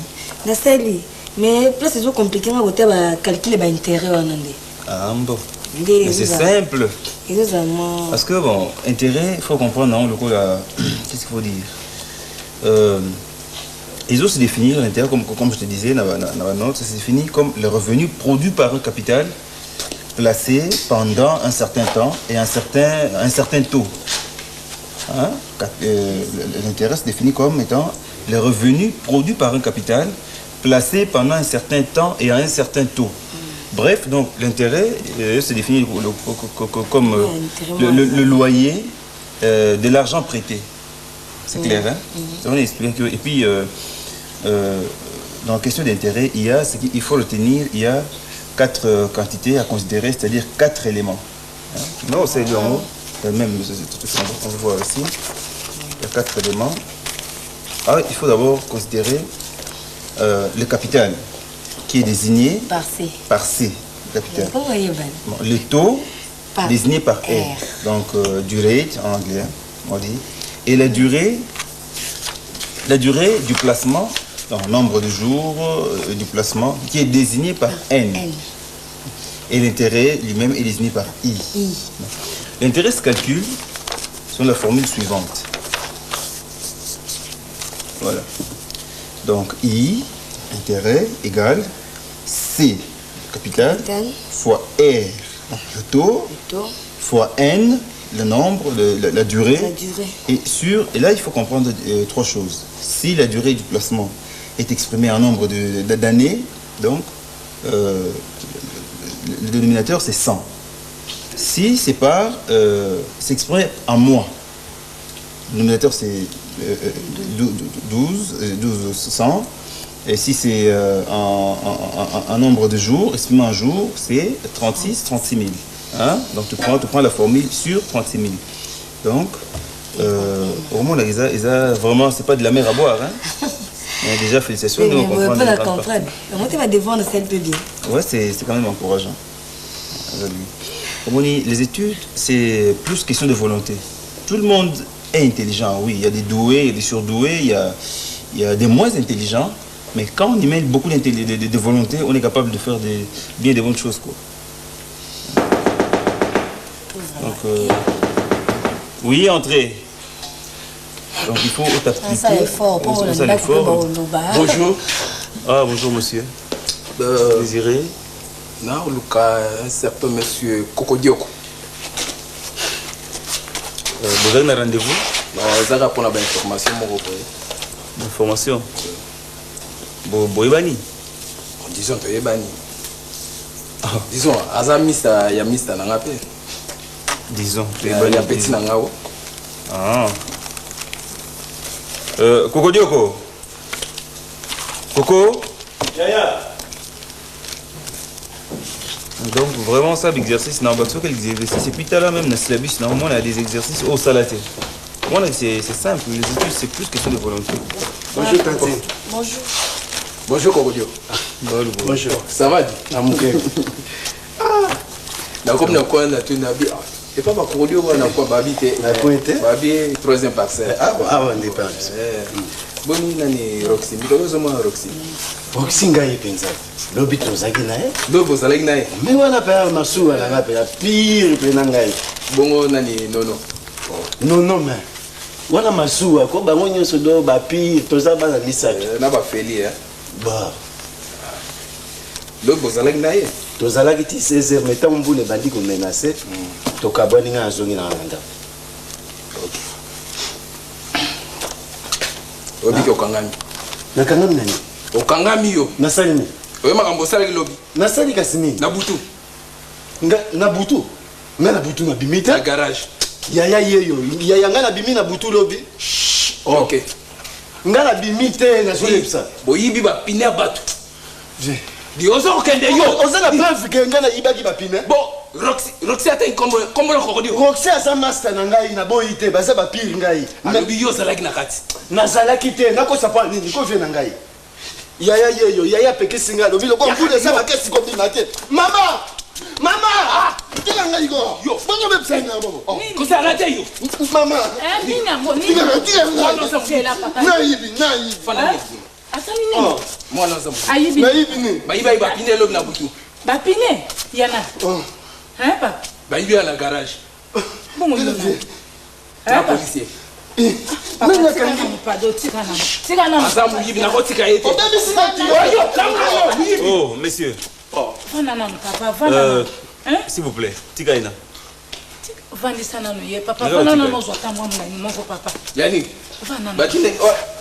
nasali mais place ezo compliqué nga côté bacalcule baintérêt wana nde bon. Mais c'est simple. Parce que bon, intérêt, il faut comprendre non, le coup là, qu'est-ce qu'il faut dire. Ils ont se définir l'intérêt comme je te disais dans la note, c'est défini comme le revenu produit par un capital placé pendant un certain temps et un certain taux. Hein? L'intérêt se définit comme étant le revenu produit par un capital placé pendant un certain temps et à un certain taux. Bref, donc l'intérêt se définit comme le loyer de l'argent prêté. C'est clair, hein? Ça va expliquer. Et puis, dans la question d'intérêt, c'est qu'il faut retenir, il y a 4 quantités à considérer, c'est-à-dire 4 éléments. Hein? Non, c'est le mot. Même, on va voir ici. Il y a 4 éléments. Il faut d'abord considérer le capital, qui est désigné par C, capital. Le taux désigné par R, donc du rate en anglais, on dit, et la durée du placement, donc nombre de jours du placement, qui est désigné par N. Et l'intérêt lui-même est désigné par I. L'intérêt se calcule selon la formule suivante. Voilà. Donc I, intérêt, égale C, capital, fois R, le taux, fois N, le nombre, la durée. Et là, il faut comprendre 3 choses. Si la durée du placement est exprimée en nombre d'années, donc le dénominateur c'est 100. Si c'est exprimé en mois, le dénominateur c'est 100. Et si c'est un nombre de jours, exprimé en jour, c'est 36 000. Hein? Donc tu prends la formule sur 36 000. Donc, vraiment, vraiment, c'est pas de la mer à boire. Hein? Mais déjà, félicitations. On comprend la comprendre. Comment tu vas défendre celle peu bien? Ouais, c'est quand même encourageant. Les études, c'est plus question de volonté. Tout le monde est intelligent, oui. Il y a des doués, il y a des surdoués, il y a des moins intelligents. Mais quand on y met beaucoup de volonté, on est capable de faire bien des bonnes choses, quoi. Donc, oui, entrez. Donc il faut t'appliquer. Ça est fort. Bonjour. Bonjour, monsieur. Désiré. Non, Lucas, un certain monsieur Kokodioko. Vous avez un rendez-vous? Ça va pour la information, mon repos. Information? Boyebani? Disons, tu es bani. Disons, Azamista, il y a Mista Nangape. Disons, tu es bani. Il y a Petit Nangao. Coco Dioko. Coco? Yaya. Donc vraiment ça l'exercice n'a pas quel exercice c'est plus tard même dans syllabus normalement on a des exercices au salaté. Moi c'est simple, les études c'est plus question de volonté. Bonjour Tati. Bonjour. Bonjour Kokodio. Bonjour. Ça va? Comme na quoi na tu nabi. Et pas ma Kokodio na quoi babi te. Na pointe. Babi 3e parcelle. On dépend. Boni nani Roxy. Mikolo zoma Roxy. Roxy ngai penza. Lobi tozaki na ye. Lobo zalaki na ye. Mais wana pa masuwa na ngape ya pire pe na ngai. Bongo nani nono. Non mais. Wana masuwa ko bango nyonso do ba pire toza bana misaki. Na ba feli Bah. Donc vous allez naïe. Tozalaki ti 16h mais tant mbule bandi ko menacer. Tokabwani nga azongi na nganda. Obi ko kangami. Na kangami nani? Okangami yo. Na salimi. Oyo makambo sala ki lobi. Na sali kasimi. Na butu. Na butu. Nga na butu na bimita. Na garage. Yaya yeyo. Yaya nga na bimi na butu lobi. OK. Nga na bimite na solepsa. Boyibi ba pine batu. Je. Di ozo okende yo. Oza na preuve que nga na ibaki ba pine. Bon, Roxy ata kombo le kokodi. Roxy asa master na ngai na boyi te baza ba pire ngai. Alobi yo zalaki na kati. Na zalaki te nako sapa nini ko vie na ngai. Yaya yeyo, yaya peke singa lobi loko mbule sa ba kesi ko bina te. Mama! Mama! Tila ngai go. Yo, bongo be psa na bobo. Ko sa rate yo. Mama. Nina mo ni. Tila ngai. Na yibi. Fana ni. Asali nini? Mwana zamu. Ayibi. Na yibi ni. Bayiba iba pine lobi na butu. Ba pine yana. Hein pa? Bayibi na garage. Bongo yo. Na policier. Nanga kangi pado tika na. Azamu yibi na kotika yete. Oh, messieurs. Vana na papa, vana. Hein? S'il vous plaît, Tikaina. Vandisa na no ye papa, vana na no zota mwa mna moko papa. Yani. Vana.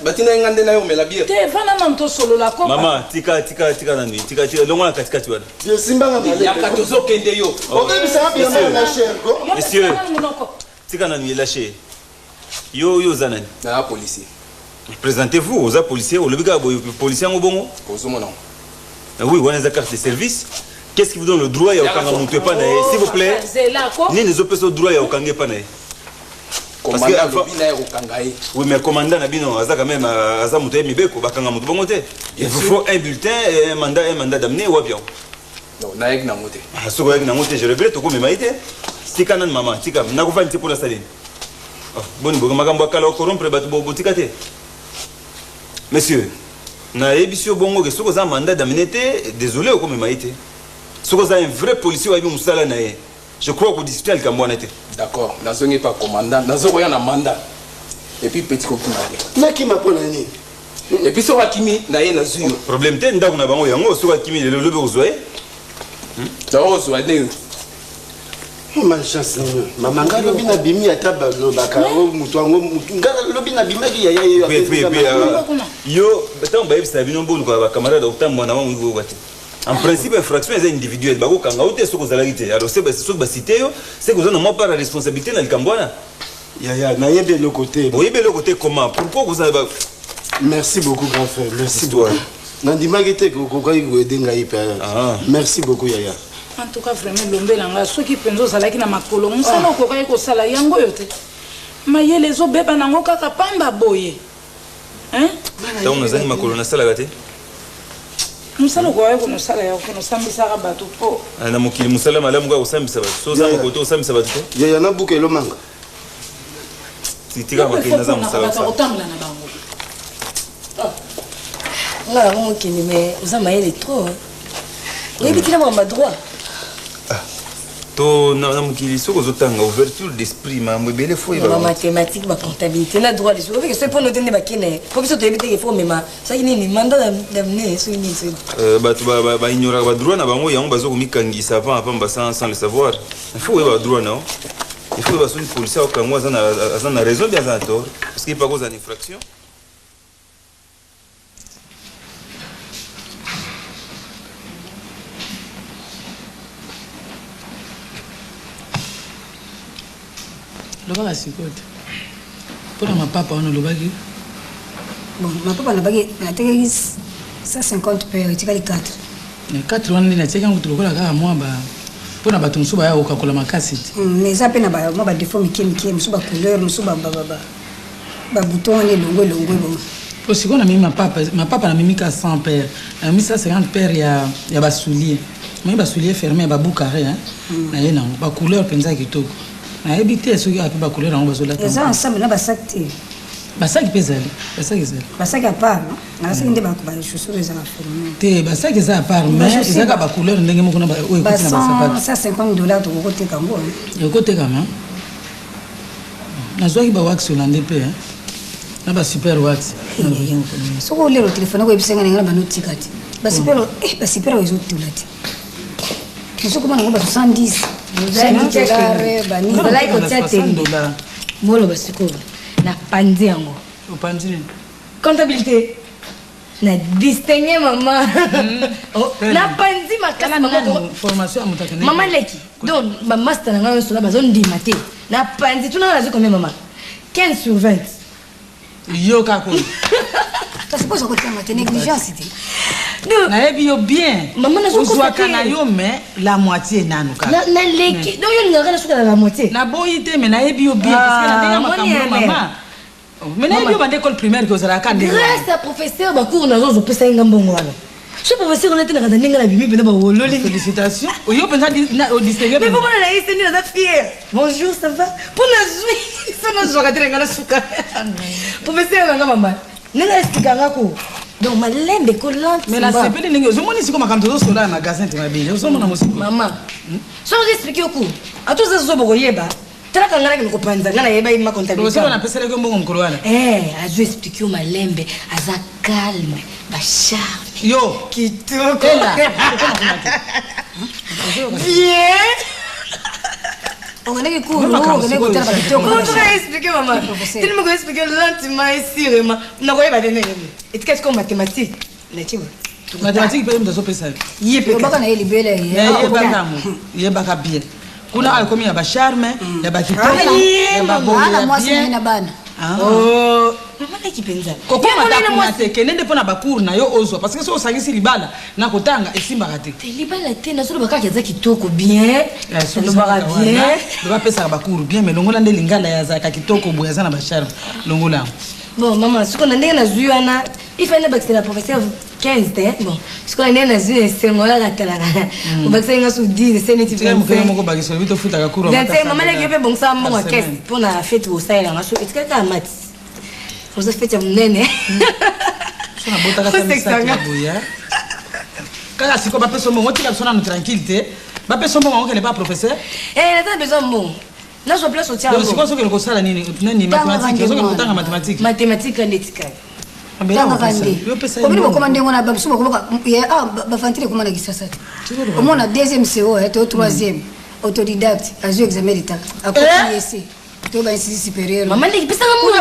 Batina ngande na yo mela bière. Te vana na mto solo la ko. Mama, tika na nui. Tika longo na katikati wana. Je simba nga male. Ya katozo kende yo. Obe bisa bien na cher ko. Messieurs. Tika na nui lâché. Yo zanani. Na policier. Présentez-vous aux policiers, au lobby policier en bongo. Oui, on a une carte de service. Qu'est-ce qui vous donne le droit à Okangamoute Panae? S'il vous plaît. Ni les opérations de droit à Okangé Panae. Commandant Lobina Okangae. Oui, mais commandant Nabino, Aza quand même, Aza Mouté Mibeko, Bakangamoute Bongote. Il vous faut un bulletin et un mandat d'amener ou bien. Non, Naek Namote. Ah, ce que Namote, je regrette, comme Maïté. Tika nan maman, Tika, Nagoufan pour la saline. Bon, Magambo Kala corrompre, Botikate. Monsieur, na ebisio bongo que ce que un mandat d'amener, désolé, comme Maïté. Ce que un vrai policier ou un musala nae. Je crois que vous discutez avec Kambouane. D'accord, Nazo n'est pas commandant, Nazo a un mandat. Et puis petit coquin. Naki ma ponani. Et puis sur Akimi, Naye Nazu. Problème ten nda kuna bango yango sur Akimi le lobe ozoé. Ça ozoé. Malchance mama nga lobi na bimi ata balobaka o mutu ango nga lobi na bimaki yaya yo tant ba yebisa bino mbonu kwa camarade otambo na wangu wati. En principe infraction est individuelle bako kanga ote soko zalaki. Alors c'est soko ba cité yo c'est que vous avez moi pas la responsabilité na likambwana. Yaya na yebe le côté. Vous yebe le côté comment? Pourquoi vous avez Merci beaucoup grand frère. Merci beaucoup. Nandimaki te ko ko aider ngai pe. Merci beaucoup yaya. En tout cas vraiment lombelanga soki penzo zalaki na makolo musala okokai kosala yango yo te mayele ezobeba nango kaka pamba boye hein donc nazali makolo nasalaka te musala okokai konosala ya konosambisaka bato mpo na mokili mosala malamu kaka kosambisa bato so oza mokoto osambisa bato te yaya nabuka elomanga tika makeli naza mosala kotambola na bango nga yango mokili mais oza mayele trop oyebitina mamba droit to na mokili soki ozotanga ouverture d'esprit mambo ebele fo mathématique bacomptabilité na droit des que soki mpo note nde bakene po biso toyebi teke fo omema soki nini mandat d'amener soki nini soki bato baignoraka badroit na bango yango bazokomikangisa pamba sans le savoir il faut oyeba badroit nao il faut oyeba soki policier akokango aza na raison bien aza na tort parce que pako oza na infraction. lobaka sikoyo te mpona mapapa wana olobaki bon mapapa nabaki natekaki 150 pere etikali 4 wana nde natiaki yango tulokola kaka mwa mpona bato mosusu baya kokakola makasi te mais eza mpe na mwa badefo mike mike mosusu bacouleur mosusu babouton wana elongwe bongo po sikoyo namemi mapapa namemi ka 100 pere namemi 150 pere ya basoulier mai basoulier ferme ya baboucarré naye nango bacouleur mpenza ya kitoko nayebi te soki ape bacouleur yango bazolata eza ensemble na basaki te basaki mpe ezali basaki apart nasaki nde bachaussure eza na ferme te basaki eza apart mais ezaka bacouleur ndenge moko na oyo ekoti na basapato $150 tokokoteka yango ekotekama nazwaki bawax olande mpe Na ba super what. Soko lero telefone ko ebisenga ngala banoti kati. Ba super wezo tulati. Soko mana ngoba 70. $100 bani. Bala iko $100. Molo basiko. Na panzi yango. O panzi. Comptabilité. Na distinguer maman. Na panzi makala maman. Formation amutakane. Maman leki. Donc ma master nga so la bazone di maté. Na panzi tu na combien maman? 15 sur 20. Yo kako. Tu supposes que tu as négligence c'était. Na ebi yo bien. Maman na zo ko na yo mais la moitié nanu ka. Na leki. Donc yo ngaka na suka la moitié. Na boyité mais na ebi yo bien parce que na denga makambo maman. Mais na ebi yo bande école primaire que osala ka ndenge. Grâce à professeur ba cours na zo pesa ngambongo wana. Je professeur on était na ndenge la bibi pena ba wololi. Félicitations. Yo pensa au distinguer. Mais comment la est ni na fière. Bonjour, ça va? Pour la joie. Ça na joie katira ngala suka. Professeur nga maman. Nela expliquer ngako. Donc malembe collante. Mais la CP ningi zo moni siko makamto zo sola magasin te mabile. Zo mona musiko. Maman. So vous expliquer ko. Ato za zo bogo yeba. Tala kangana ki kopanza ngana yeba ima comptabilité. Zo na pesele ko mbongo mkolo wana. Azo expliquer malembe aza calme, ba charme. Yo, kitoko. Bien. On a que cours, on a que tala ba kitoko. Comment tu vas expliquer maman? Tu me vas expliquer lentement et sérieusement. Na koyeba dene. Et qu'est-ce qu'on mathématiques? Na tiwa. Mathématiques pe mdazo pesa. Yepe baka na eli bele. Yeba bien. Kuna ay komi ya ba charme, ya ba kitoko, ya ba bongo. Ana mwasi na bana. Oh, maman ekipenza. Koko mata te kenende pona ba cours na yo ozo parce que so osangisi libala na kotanga esimba kate. Libala te na so baka kaza kitoko bien. So baka bien. Ba pesa ba cours bien mais longola nde lingala ya za ka kitoko boya za na ba charme. Longola. Bon maman, ce qu'on a ndenge na zuana, il fallait que la professeur 15 hein. Bon, ce qu'on a ndenge na zuana c'est moi la tala. On va que ça 10 c'est net tu me moko ba kiso vito futa ka cours. Maman la kepe bon ça mon caisse pour na fête au ça là so est-ce que ka mat. Vous avez fait mnene. So na bota ka misa ya boya. Kaka siko ba peso mo tika sona no tranquillité. Ba peso mo ngoko le pas professeur. Eh, t'as besoin mon. Là, je place au tien. Donc, c'est quoi ce que le conseil nani mathématiques? C'est quoi que tu mathématiques? Mathématiques et éthique. Tanga vandi. Comme nous commandons on a babsu ko ba fantile comment na gisasa. Comme on a deuxième CO et troisième autodidacte à jouer examen d'état. À côté ici. Tu vas ici supérieur. Maman dit pesa ngamu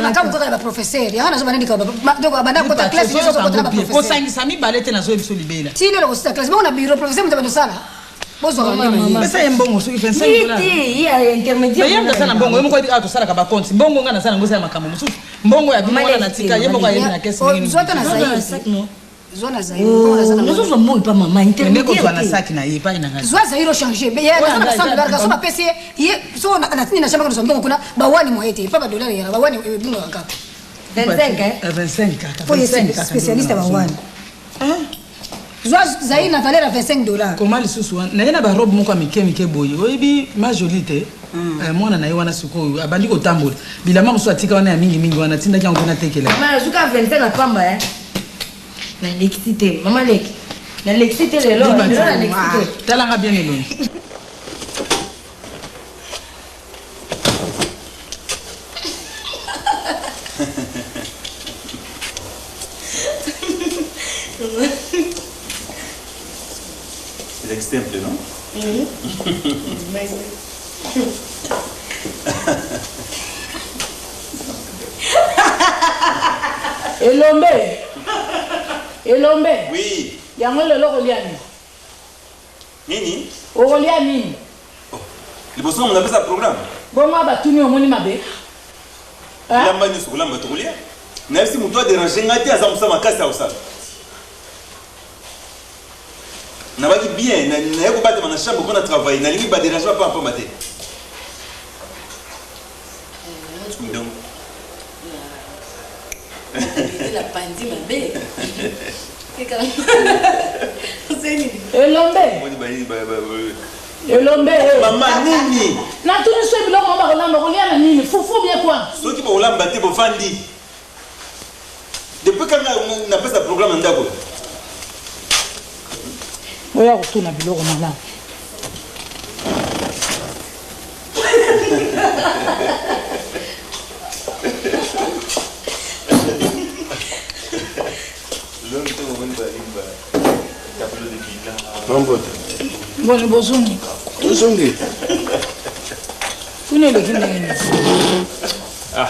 na kama kwa ba professeur. Ya na zo banandi ka ba donc abanda ko ta classe zo ko ta ba professeur. Ko sangi sami balete na zo biso libela. Tino ko sta classe ba na bureau professeur mtabando sala. Mais ça y mbongo so $25. Il y a intermédiaire. Mais yamba sana mbongo yemo ko ato sala ka ba compte. Mbongo ngana sana ngoza ya makambo mususu. Mbongo ya bimona na tika yemo kwa yena kesi ngini. Zoto na sahi. Zona zaire. Nous sommes mbongo pa mama intermédiaire. Ndeko zwana saki na yipa ina ngani. Zwa zaire changer. Mais ya na ensemble barka so ba pesi ye so na tini na shamba ko mbongo kuna ba wani moete pa ba dollar ya ba wani bunga kaka. 25 hein? 25 Pour les spécialistes ba wani. Zwa zaire na valeur $25. Comment les sous na yena ba robe moko mike boye. Oyebi ma jolite. Mwana na yewana siko abandi ko tambola. Bila mama so atika wana ya mingi wana tinda kyango na tekela. Mama zuka 25 na pamba hein. Na l'excité, maman lek. Na l'excité le lo, na l'excité. Talanga bien eloni. C'est extemple, non? Elombe. Oui. Yango lelo kolia nini? Nini? Okolia nini? Liboso on appelle ça programme. Bongo batuni omoni mabe. Lamba ni soko lamba tokolia. Na si muto déranger ngati azamusa makasi au sala. Na baki bien na yeko bate na chambre qu'on a travaillé na lingi ba déranger pas un maté. Donc la pandi mabe. Elombe. Elombe. Maman nini? Na tuni so biloko ba kolamba kolia na nini? Fufu bien quoi? So ki ba kolamba te bo fandi. Depuis quand on a fait ce programme ndako. Oya kutuna biloko mala. Bon, bozongi. Bozongi. Kuna le kine. Ah.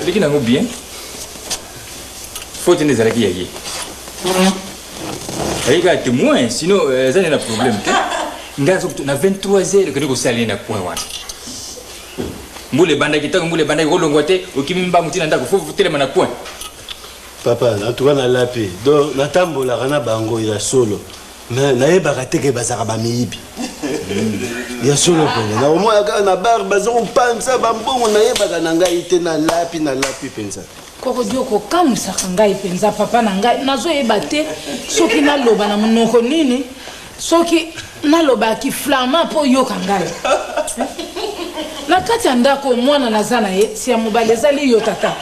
Le kine ngo bien. Faut tenir ça qui est. Il y a témoin, sinon ça n'est pas problème. On a 23h que nous allons na point wana. Mbule banda kitaka mbule banda kolongwate okimimba mutina ndako faut voter na point. Papa, en tout cas na lapi. Donc na tambola kana bango ya solo. Mais na yeba kateke bazaka ba miyibi. Ya solo pena. Na omo ya na bar bazo panza bambongo na yeba kana ngai te na lapi penza. Koko dioko kamusa ngai penza papa na ngai nazo yeba te soki na loba na monoko nini soki na loba ki flama po yoka ngai. Na kati ya ndako mwana nazana ye si ya mobali ezali yo tata.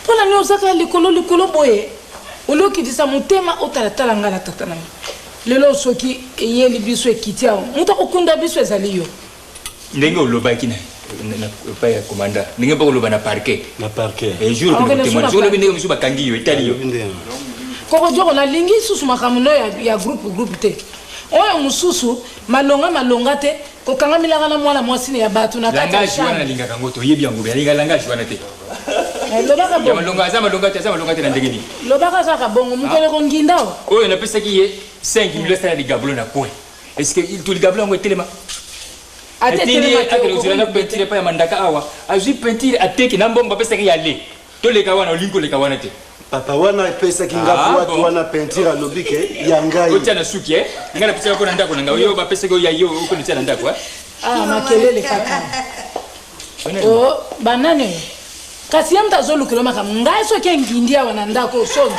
Pona ni ozaka likolo boye. Oloki disa mutema otalatala ngala tata na. Lelo soki eyeli biso ekitia. Muta okunda biso ezali yo. Ndenge oloba kina na pa ya komanda. Ndenge pa oloba na parquet. Na parquet. Et jour que le témoin jour le ndenge musu bakangi yo itali yo. Koko joko na lingi susu makamuno ya groupe te. Oyo mususu malonga te kokanga milanga na mwana mwasine ya batu na kati ya shamba. Langage wana linga kangoto yebi yango ya linga langage wana te. Lobaka bongo. Malonga te na ndenge ni. Lobaka saka bongo mukele ko ngindao. Oyo na pesa ki ye 5 millions sana di gablo na point. Est-ce que il tout le gablo ngo telema? Ate telema akele uzilanga peinture pa ya mandaka awa. Azu peinture ateki na mbongo pesa ki yale. To le kawana olingo le kawana te. Papa wana pesa kinga kwa wana peinture lobike ya ngai. Ocha na suki ngana pesa ko na ndako na ngayo ba pesa ko ya yo ko ni tsana ndako makelele kaka. Oh banane. Kasi ya mtazo kiloma kama ngai so ke ngindia wana ndako sonje.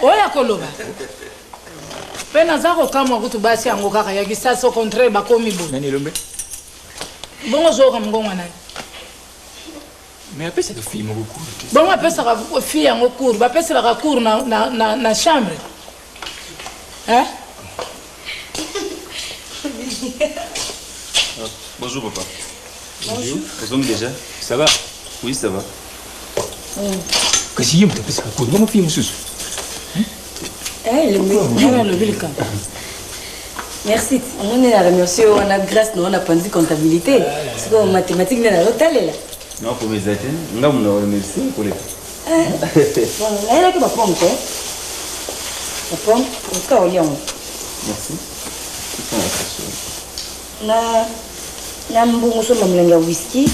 Oya koloba. Pena zako kama kutu basi yango kaka ya kisasa au contraire bakomi bo. Nani lombe? Bongo zo kama ngongwa nani. Mais apesa de fille mo cours. Bongo apesa ka fille yango cours, ba pesa la cours na chambre. Hein? Bonjour papa. Bonjour. Bonjour déjà. Ça va? Oui, ça va. Qu'est-ce qu'il y a de pesa cours? Comment fille mususu? Le vilka. Merci. On est à remercier, on a grâce, on a pensé comptabilité. C'est quoi mathématiques, on a l'hôtel là. Non, pour mes attentes, on a remercié pour les. Bon, là, il y a ma pomme, quoi. La pomme, au cas où il y a. Merci. Na mbongo so mamlanga whisky,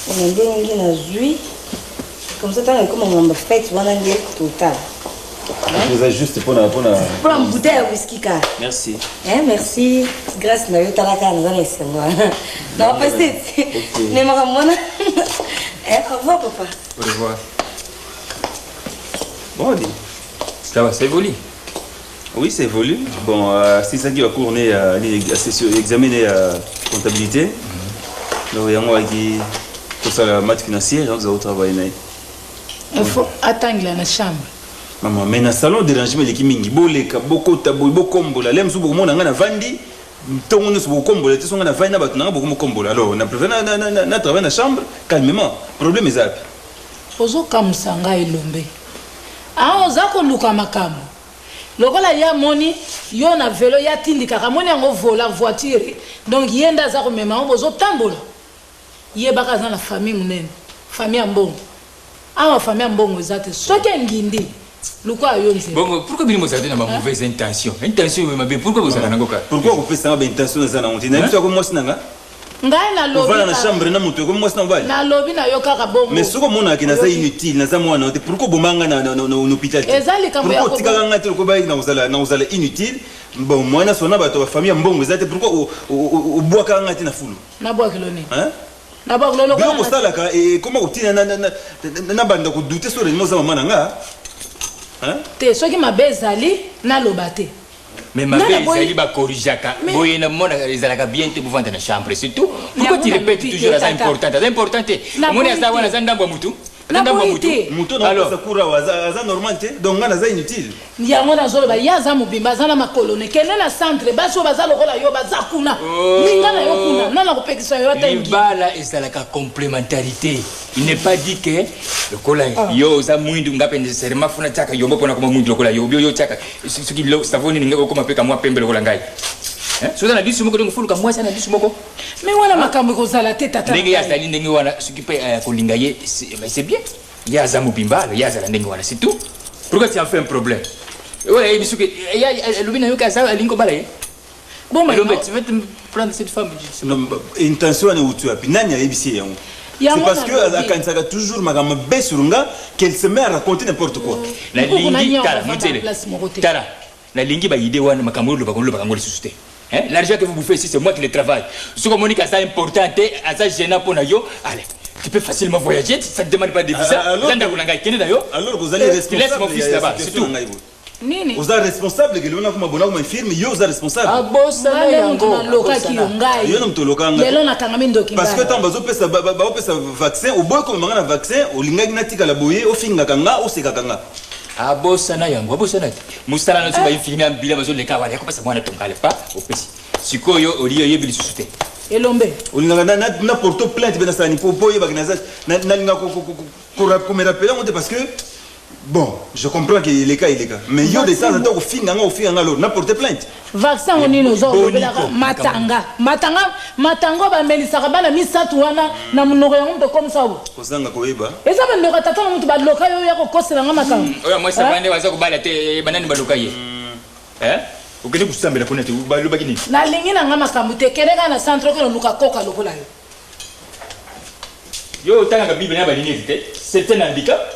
on a ndenge na zui. Comme ça, t'as comme on fait, on a ndenge total. Vous avez juste pour la bouteille de whisky car. Merci. Merci. Grâce à Dieu, tu as la canne. Non, pas c'est. Ne me ramène. Au revoir, papa. Au revoir. Bon, ça va, ça évolue. Oui, ça évolue. Bon, c'est ça qui va courir à l'examen de comptabilité. Donc, il y a moi qui pour ça la maths financière, donc vous allez travailler. Il faut attendre la chambre. Maman, mais dans le salon de dérangement, il y a des gens beaucoup de combo. Les gens qui ont vendu, tout le monde a combo. Les gens qui ont vendu, combo. Alors, on a préféré travailler dans la chambre calmement. Le problème est ça. Ozo kamsanga ilombe. Ah, ozako luka makamu. Lokola ya moni, yo na vélo ya tindika kamoni yango vola voiture. Donc yenda zako mema ozo tambola. Yebaka za la famille munene. Famille ambongo. Ah, famille ambongo zate. Soke ngindi. Bon, pourquoi vous avez une mauvaise intention? Intention, mais pourquoi vous avez une mauvaise intention? Pourquoi vous faites une intention? Vous avez une intention comme moi, ngai na lobi na chambre na mutu comme moi na lobi na yo kaka bongo mais soko mona ki naza inutile naza mwana te pourquoi bomanga na hôpital ezali kambo ya ko tika nga te ko ba na uzala inutile bon mwana sona bato ba famille mbongo ezate pourquoi o boaka nga te na fulu na boaka kiloni hein na boaka kiloni ko sala ka et comment otina na banda ko douter sur les mots za mama nga hein te soki mabezali na lobate. Mais ma belle, il va corriger. Boye na mona ezalaka bien te vendre na chambre, c'est tout. Pourquoi tu répètes toujours ça important? C'est important. Mona za wana za ndambo mutu. Mouton alors ça court à normal donc on a inutile. Yango na zolo ba yaza mobimba zana makolone kene na centre baso bazalo kola yo bazakuna. Ninga na yo kuna na ko pekisa yo ata ingi. Bala est la complémentarité. Il n'est pas dit que le kola yo za mwindu ngape nécessairement funa chaka yombo pona koma mwindu kola yo yo chaka. Ce qui lo savoni ninga ko mapeka mwa pembe kola ngai. So na bisu moko donc fuluka moi ça na bisu moko. Mais wana makambo ko zala teta tata. Ndenge ya sali ndenge wana ce qui peut kolinga ye c'est bien. Ya za mobimba ya za ndenge wana c'est tout. Pourquoi tu en fais un problème? Ouais, bisu que ya lubina yo ka ça lingo bala ye. Bon mais tu veux te prendre cette femme. Intention est où tu as nani ya ebisi yango. C'est parce que quand ça toujours magama besurunga qu'elle se met à raconter n'importe quoi. La lingi kala mutele. Kala. La lingi ba idée wana makambo lo bakango le susciter. Hein? L'argent que vous bouffez ici, c'est moi qui le travaille. Ce que Monique a ça important, à ça gênant pour Nayo, allez, tu peux facilement voyager, ça ne demande pas de visa. Alors vous allez responsable. Laisse mon fils là-bas, c'est tout. Vous êtes responsable, que l'on a comme un firme, vous êtes responsable. Ah bon, ça parce que tant que ça vaccin, au bout comme un vaccin, au lingagnati à la bouée, au fin ganga, au sekakanga. Ah bossana yango bossana musala no tuba infirmi ambila bazo le kawale ko pesa mwana tongale pa opesi sikoyo oliyo yebili susute elombe olinga na porto plainte bena sani popo yeba kinaza na linga ko me rappeler on parce que bon je comprends que les cas mais yo de temps en temps au fin alors na porter plainte vaccin oni no zo matanga ba melisa bana misatu wana na munoko yango to comme ça kozanga koyeba eza ba ndoko tata na mutu ba loka yo ya ko kosela nga makanga oya moi ça bande waza ko bala te banani ba loka ye ukene kusambela kona te ba loba kini na lingi na nga makambu te keneka na centre ko luka koka lokola yo tanga bible na ba lini te c'est un handicap.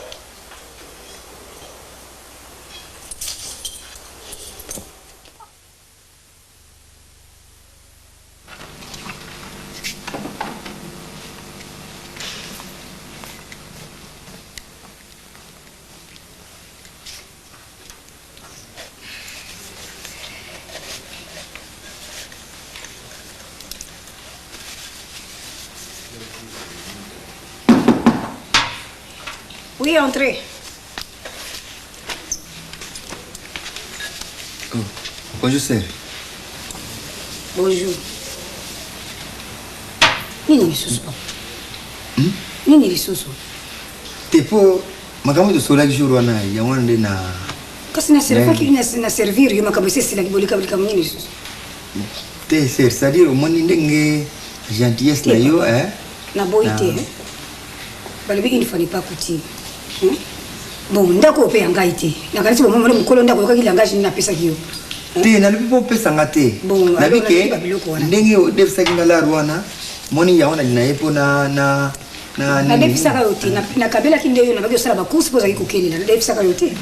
Oui, entrez. Oh, bonjour, sir. Bonjour. Nini lisusu? Nini lisusu? Tepo, makambo tosola jour wana ya wande na kasi na servir yo makambo sisi la kibolika bolika nini lisusu? Te sir, c'est-à-dire au moins ndenge gentillesse na yo na boité balobi il ne fallait pas coutir. Bon, ndako pe ngai te. Na kanisi bomo mole mukolo ndako yoka kilanga jini na pesa kiyo. Te na lipi po pesa ngate. Bon, na bike ndenge o defisa kinga la ruana moni ya ona na epo na defisa ka yote na kabela kinde yo na bagyo sala ba course poza ikokeli na defisa ka yote.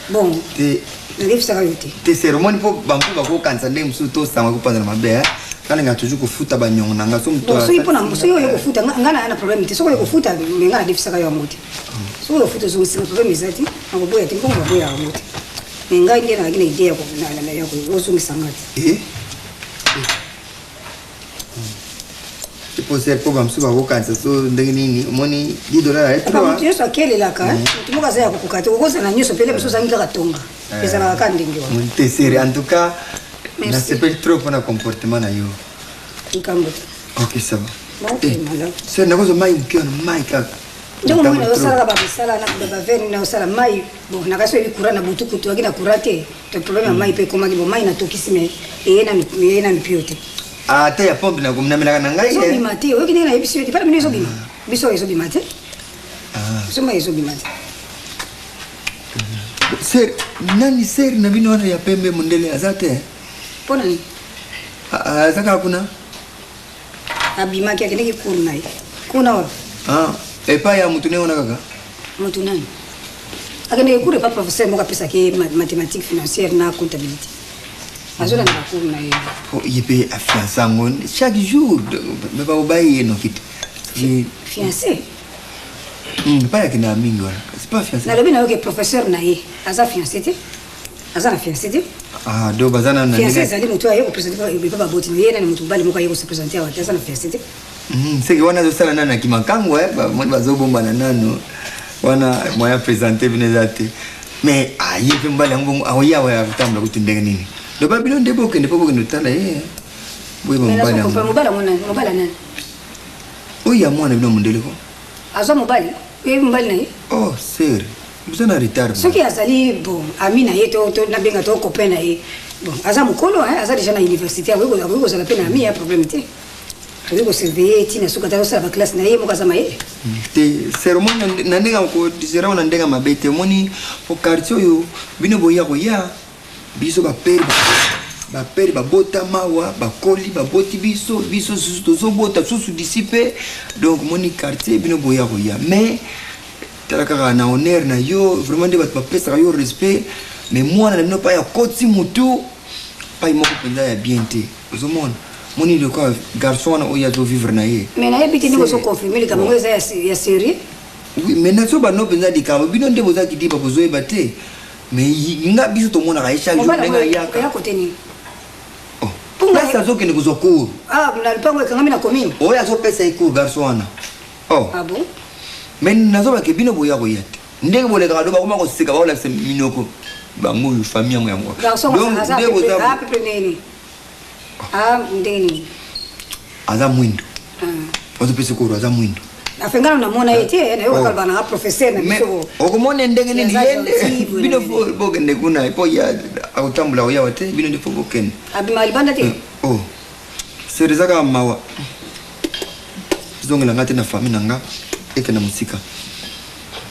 Bon, te na defisa ka yote. Te sermoni po banku ba ko kansa ndenge msuto sanga ko panza mabe kana nga toujours kufuta banyongo nanga so mto so ipo na mso yo kufuta ngana ana problem te so ko kufuta ngana defisa ka yo amuti so ko futa so sima problem izati ngoboya te ngongo boya amuti ngai ndiye na ngine idea ko na yako ozo ngisangati ipo ser po bamsu ba ko kansa so ndenge nini moni $10 etwa ko yeso akele la ka tumuka za kukata ukoza na nyoso pele mso zanga katonga pesa na kandi ndio te seri en tout cas na sepel trop pour un comportement na yo. Ok, ça va. Ok, madame. C'est na kozo mai mkiona mai ka. Ndio mwana yosala ba bisala na baba veni na usala mai. Bon, na kaso bikura na butuku tu akina kurate. Te problème ya mai pe koma kibo mai na tokisime yena mipiote. Ah, te ya pombe na kumna mela kana ngai. So bimate, o kine na ebisi te para mino so bima. Biso eso bimate. Ah. So mai eso bimate. Ser, nani ser na bino na ya pembe mundele azate. Pona ni? Saka kuna? Abima kia kene kuna hii. Kuna wa? Epa ya mtu neo kaka? Mtu nani? Akene kure pa professeur moka pesa ke mathématiques financières na comptabilité. Azola na kuna hii. Oh, yepe afiança ngon chaque jour me ba obaye no kit. Fiancé? Pas yakina mingi wala. C'est pas fiancé. Na lobi na yoke professeur na ye. Aza fiancé te? Aza na fiancé te? Ah, do bazana na fiancé zali mutu ayo ko présenter ba boti yena ni mutu bali moka yeko se présenter awa aza na fiancé te? C'est que wana zosala nana kimakango moni bazobombana nano wana moya présenter binezate mais aye mpe mbala yango aoyawa yakutambula kuti ndenge nini loba bino nde bokende mpo bokende otala ye boye mobali nani oyo ya mwana bino mondeleko azwa mobali oyebi mobali na ye oh sere biso na retard soki azali bon ami na ye to nabenga to copain na ye bon aza mokolo aza déjà na université akoki kozala mpe na ami ya problème te akoki kosurveille ntina soki ata kosala baklasse na ye moko aza mayele te sere omoni na ndenge kodiserawo na ndenge mabe te omoni po quartier oyo bino boya koya biso bapere babota mawa bakoli baboti biso susu tozobota susu disi mpe donc moni quartier bino boya koya mais tala kaka na honneur na yo vraiment nde bato bapesaka yo respect mais mwana na bino pa ya koti mutu pai moko mpenza ya bien te ozomona moni loka garçon wana oyo azovivre na ye mais nayebi te ndenge ozoconfirme likambo ngo eza ya série oui mais naso bano mpenza likambo bino nde bozaki diba bozoyeba te mais nga biso tomonaka ye chaque jour ndenge ayaka kote nini place azokende kozwa cour na lipango ekangami na commune oyo azopesa ye cour garçon wana ah bon mais nazobake bino boya koya te ndenge bolekaka do bakoma koseka bakolakisa minoko bango oyo famille yango yango aza mwindo azopesa cour aza mwindo afengana namona ye te naye kokalba nanga professeur na biso okomona ndenge nini yende bino fo bokende kuna po ya akotambula koyawa te bino nde fo bokende abima libanda te sere ezaka mawa zongelanga te na famille nanga ekenda mosika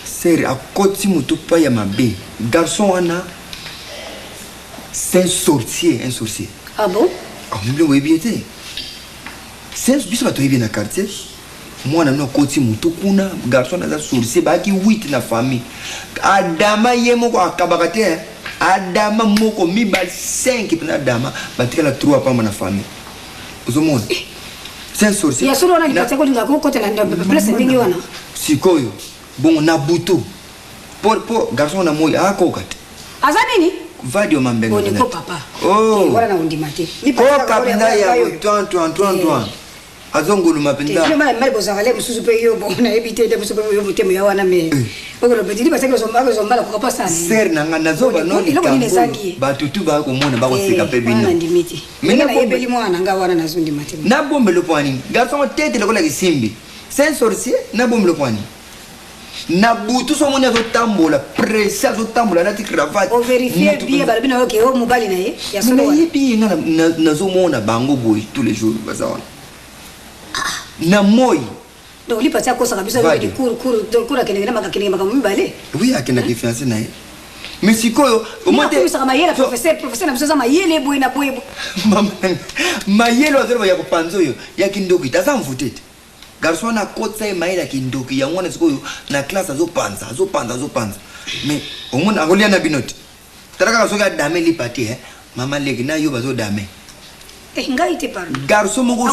sere akoti motu pa ya mabe garçon wana c'est un sorcier ah bon mibile boyebi ye te biso bato oyebi na quartier mwana no koti mutu kuna garçon aza sorcier baki 8 na famille adama ye moko akabaka te adama moko mibali 5 pena adama batikala 3 pamba na famille ozomona c'est un sorcier ya solo wana lipatia ko linga ko kote na place ndingi wana sikoyo bon na butu po garçon na moyo akoka te aza nini vadio mambenga on ko papa wala na undimate lipatia ko kapenda ya Antoine azonguluma penda le mal bozangale mususu pe yo bon na ebité de mususu pe yo mutemo ya wana me okolo petit basaki zombala ko pasa ni ser nanga nazoba no batutu ba ko mona ba ko sika pe bino ndimiti mina na yebeli mwana nga wana nazundi mate na bombe le poani garçon tete le ko la kisimbi c'est un sorcier na bombe le poani na butu so mona zo tambola pressa zo tambola na ti cravate o vérifier bien ba bino okay o mobali na ye ya solo wana yebi na zo mona bango boy tous les jours bazawana na moi donc li patia ko saka biso de cour akende maka mibale oui akenda ki fiancé na ye mais sikoyo au moins tu saka mayela professeur na biso za mayele boy na boy mayelo azero ya kupanzo yo ya kindoki taza mvutete garçon na kotsa e mayela kindoki ya ngwana sikoyo na classe azopanza mais au moins akolia na binoti taraka soka dame li pati mama leki na yo bazo dame ngai te parle garçon moko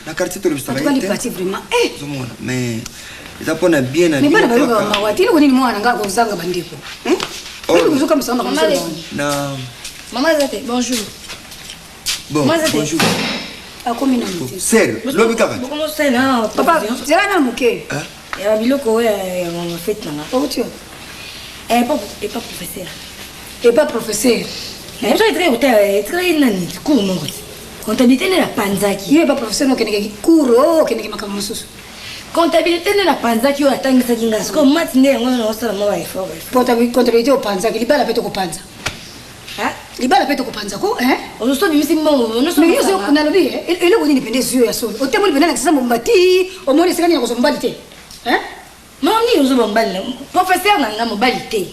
na quartier to lebisa tu kali parti vraiment zomona mais eza pona bien na mais bana baluka mawati ko nini mwana nga ko zanga bandiko ko zo kama samba na maman zate bonjour bonjour akomi na muti sérieux lobi kaka comment c'est là papa zera na muke ya biloko ya on fait nanga oh tu pas professeur mais toi très nani cours mon gars comptabilité na panzaki ye ba professeur no keneke kuro keneke makamu mususu comptabilité na panzaki yo atangisa kinga ko matine ngona osala mo wife comptabilité o panzaki libala peto ko panza libala peto ko panza ko on so bimisi mbongo on so mais yo na lobi ele ko ni pende zio ya so o temo libana na kisamba mbati o moni sekani ko so mbali Mami uzo bombali professeur nanga mobali te.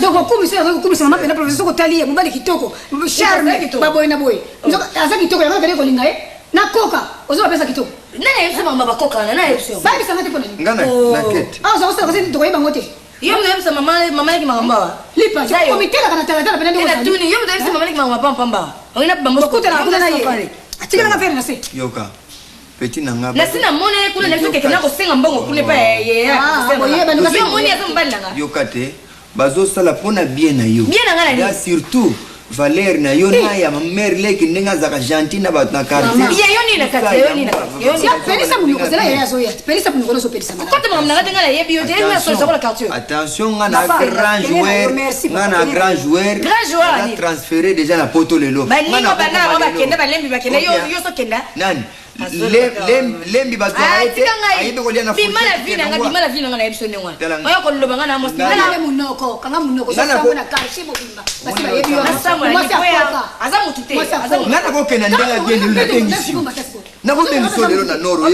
Donc kumisa mama pena professeur ko tali mobali kitoko. Charme baboy na boy. Nzoka aza kitoko yanga vele ko linga na koka. Uzo pesa kitoko. Nana yebisa mama bakoka na yebisa. Babi sanga te ko nini? Ngana na ket. Uzo ko senti to yeba ngote. Yo na yebisa mama yaki mama. Lipa ko mitela kana tala pena ndo. Ela tuni yo na yebisa mama yaki mama pamba. Oina bango ko tala kuna ye. Atika na fere na se. Yoka. Petit nanga na sina mona kuna na soke kana ko senga mbongo kuna pa yo kate bazo sala pona bien na yo bien na ngana ya surtout valeur na yo na ya mère leki ndenge azaka gentil na bato na quartier attention nga na grand joueur transféré déjà na poto lelo nani lembi bazwaayebe kolia na ngana kokenda ndenge agende nabengisi nakobengiso lelo na noro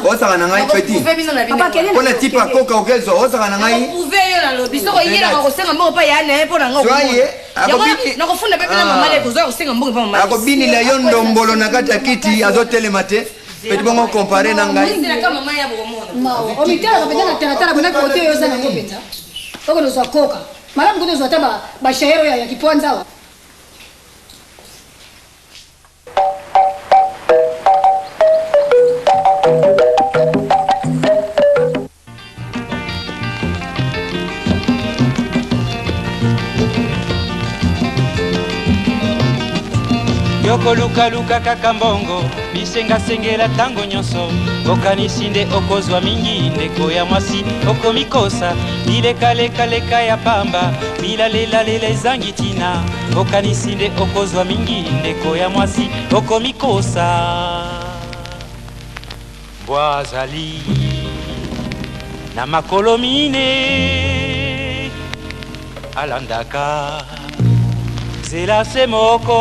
osaka na ngai peti mpona tipe akoka okezwa osaka na ngai akobinila yo ndombolo na kati ya kiti azotelema te peti bongo kompare na ngai yokolukaluka kaka mbongo bisengasengela ntango nyonso okanisi nde okozwa mingi ndeko ya mwasi okomikosa bilekalekaleka ya pamba bilalelela ezangi ntina okanisi nde okozwa mingi ndeko ya mwasi okomikosa mbwa azali na makolo mine alandaka nzela se moko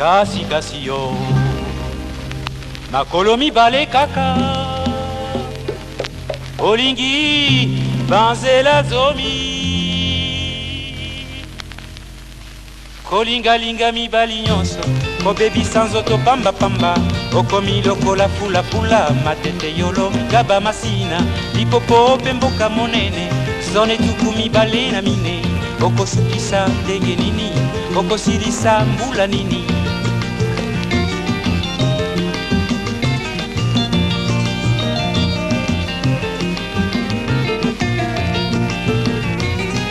kasi yo makolo mibale kaka olingi banzela zomi kolingalinga mibali nyonso kobebisa nzoto pambapamba okomi lokola fulafula matete yolo gaba masina lipopo mpe mboka monene zone tuku mibale na mine okosukisa ndenge nini okosilisa mbula nini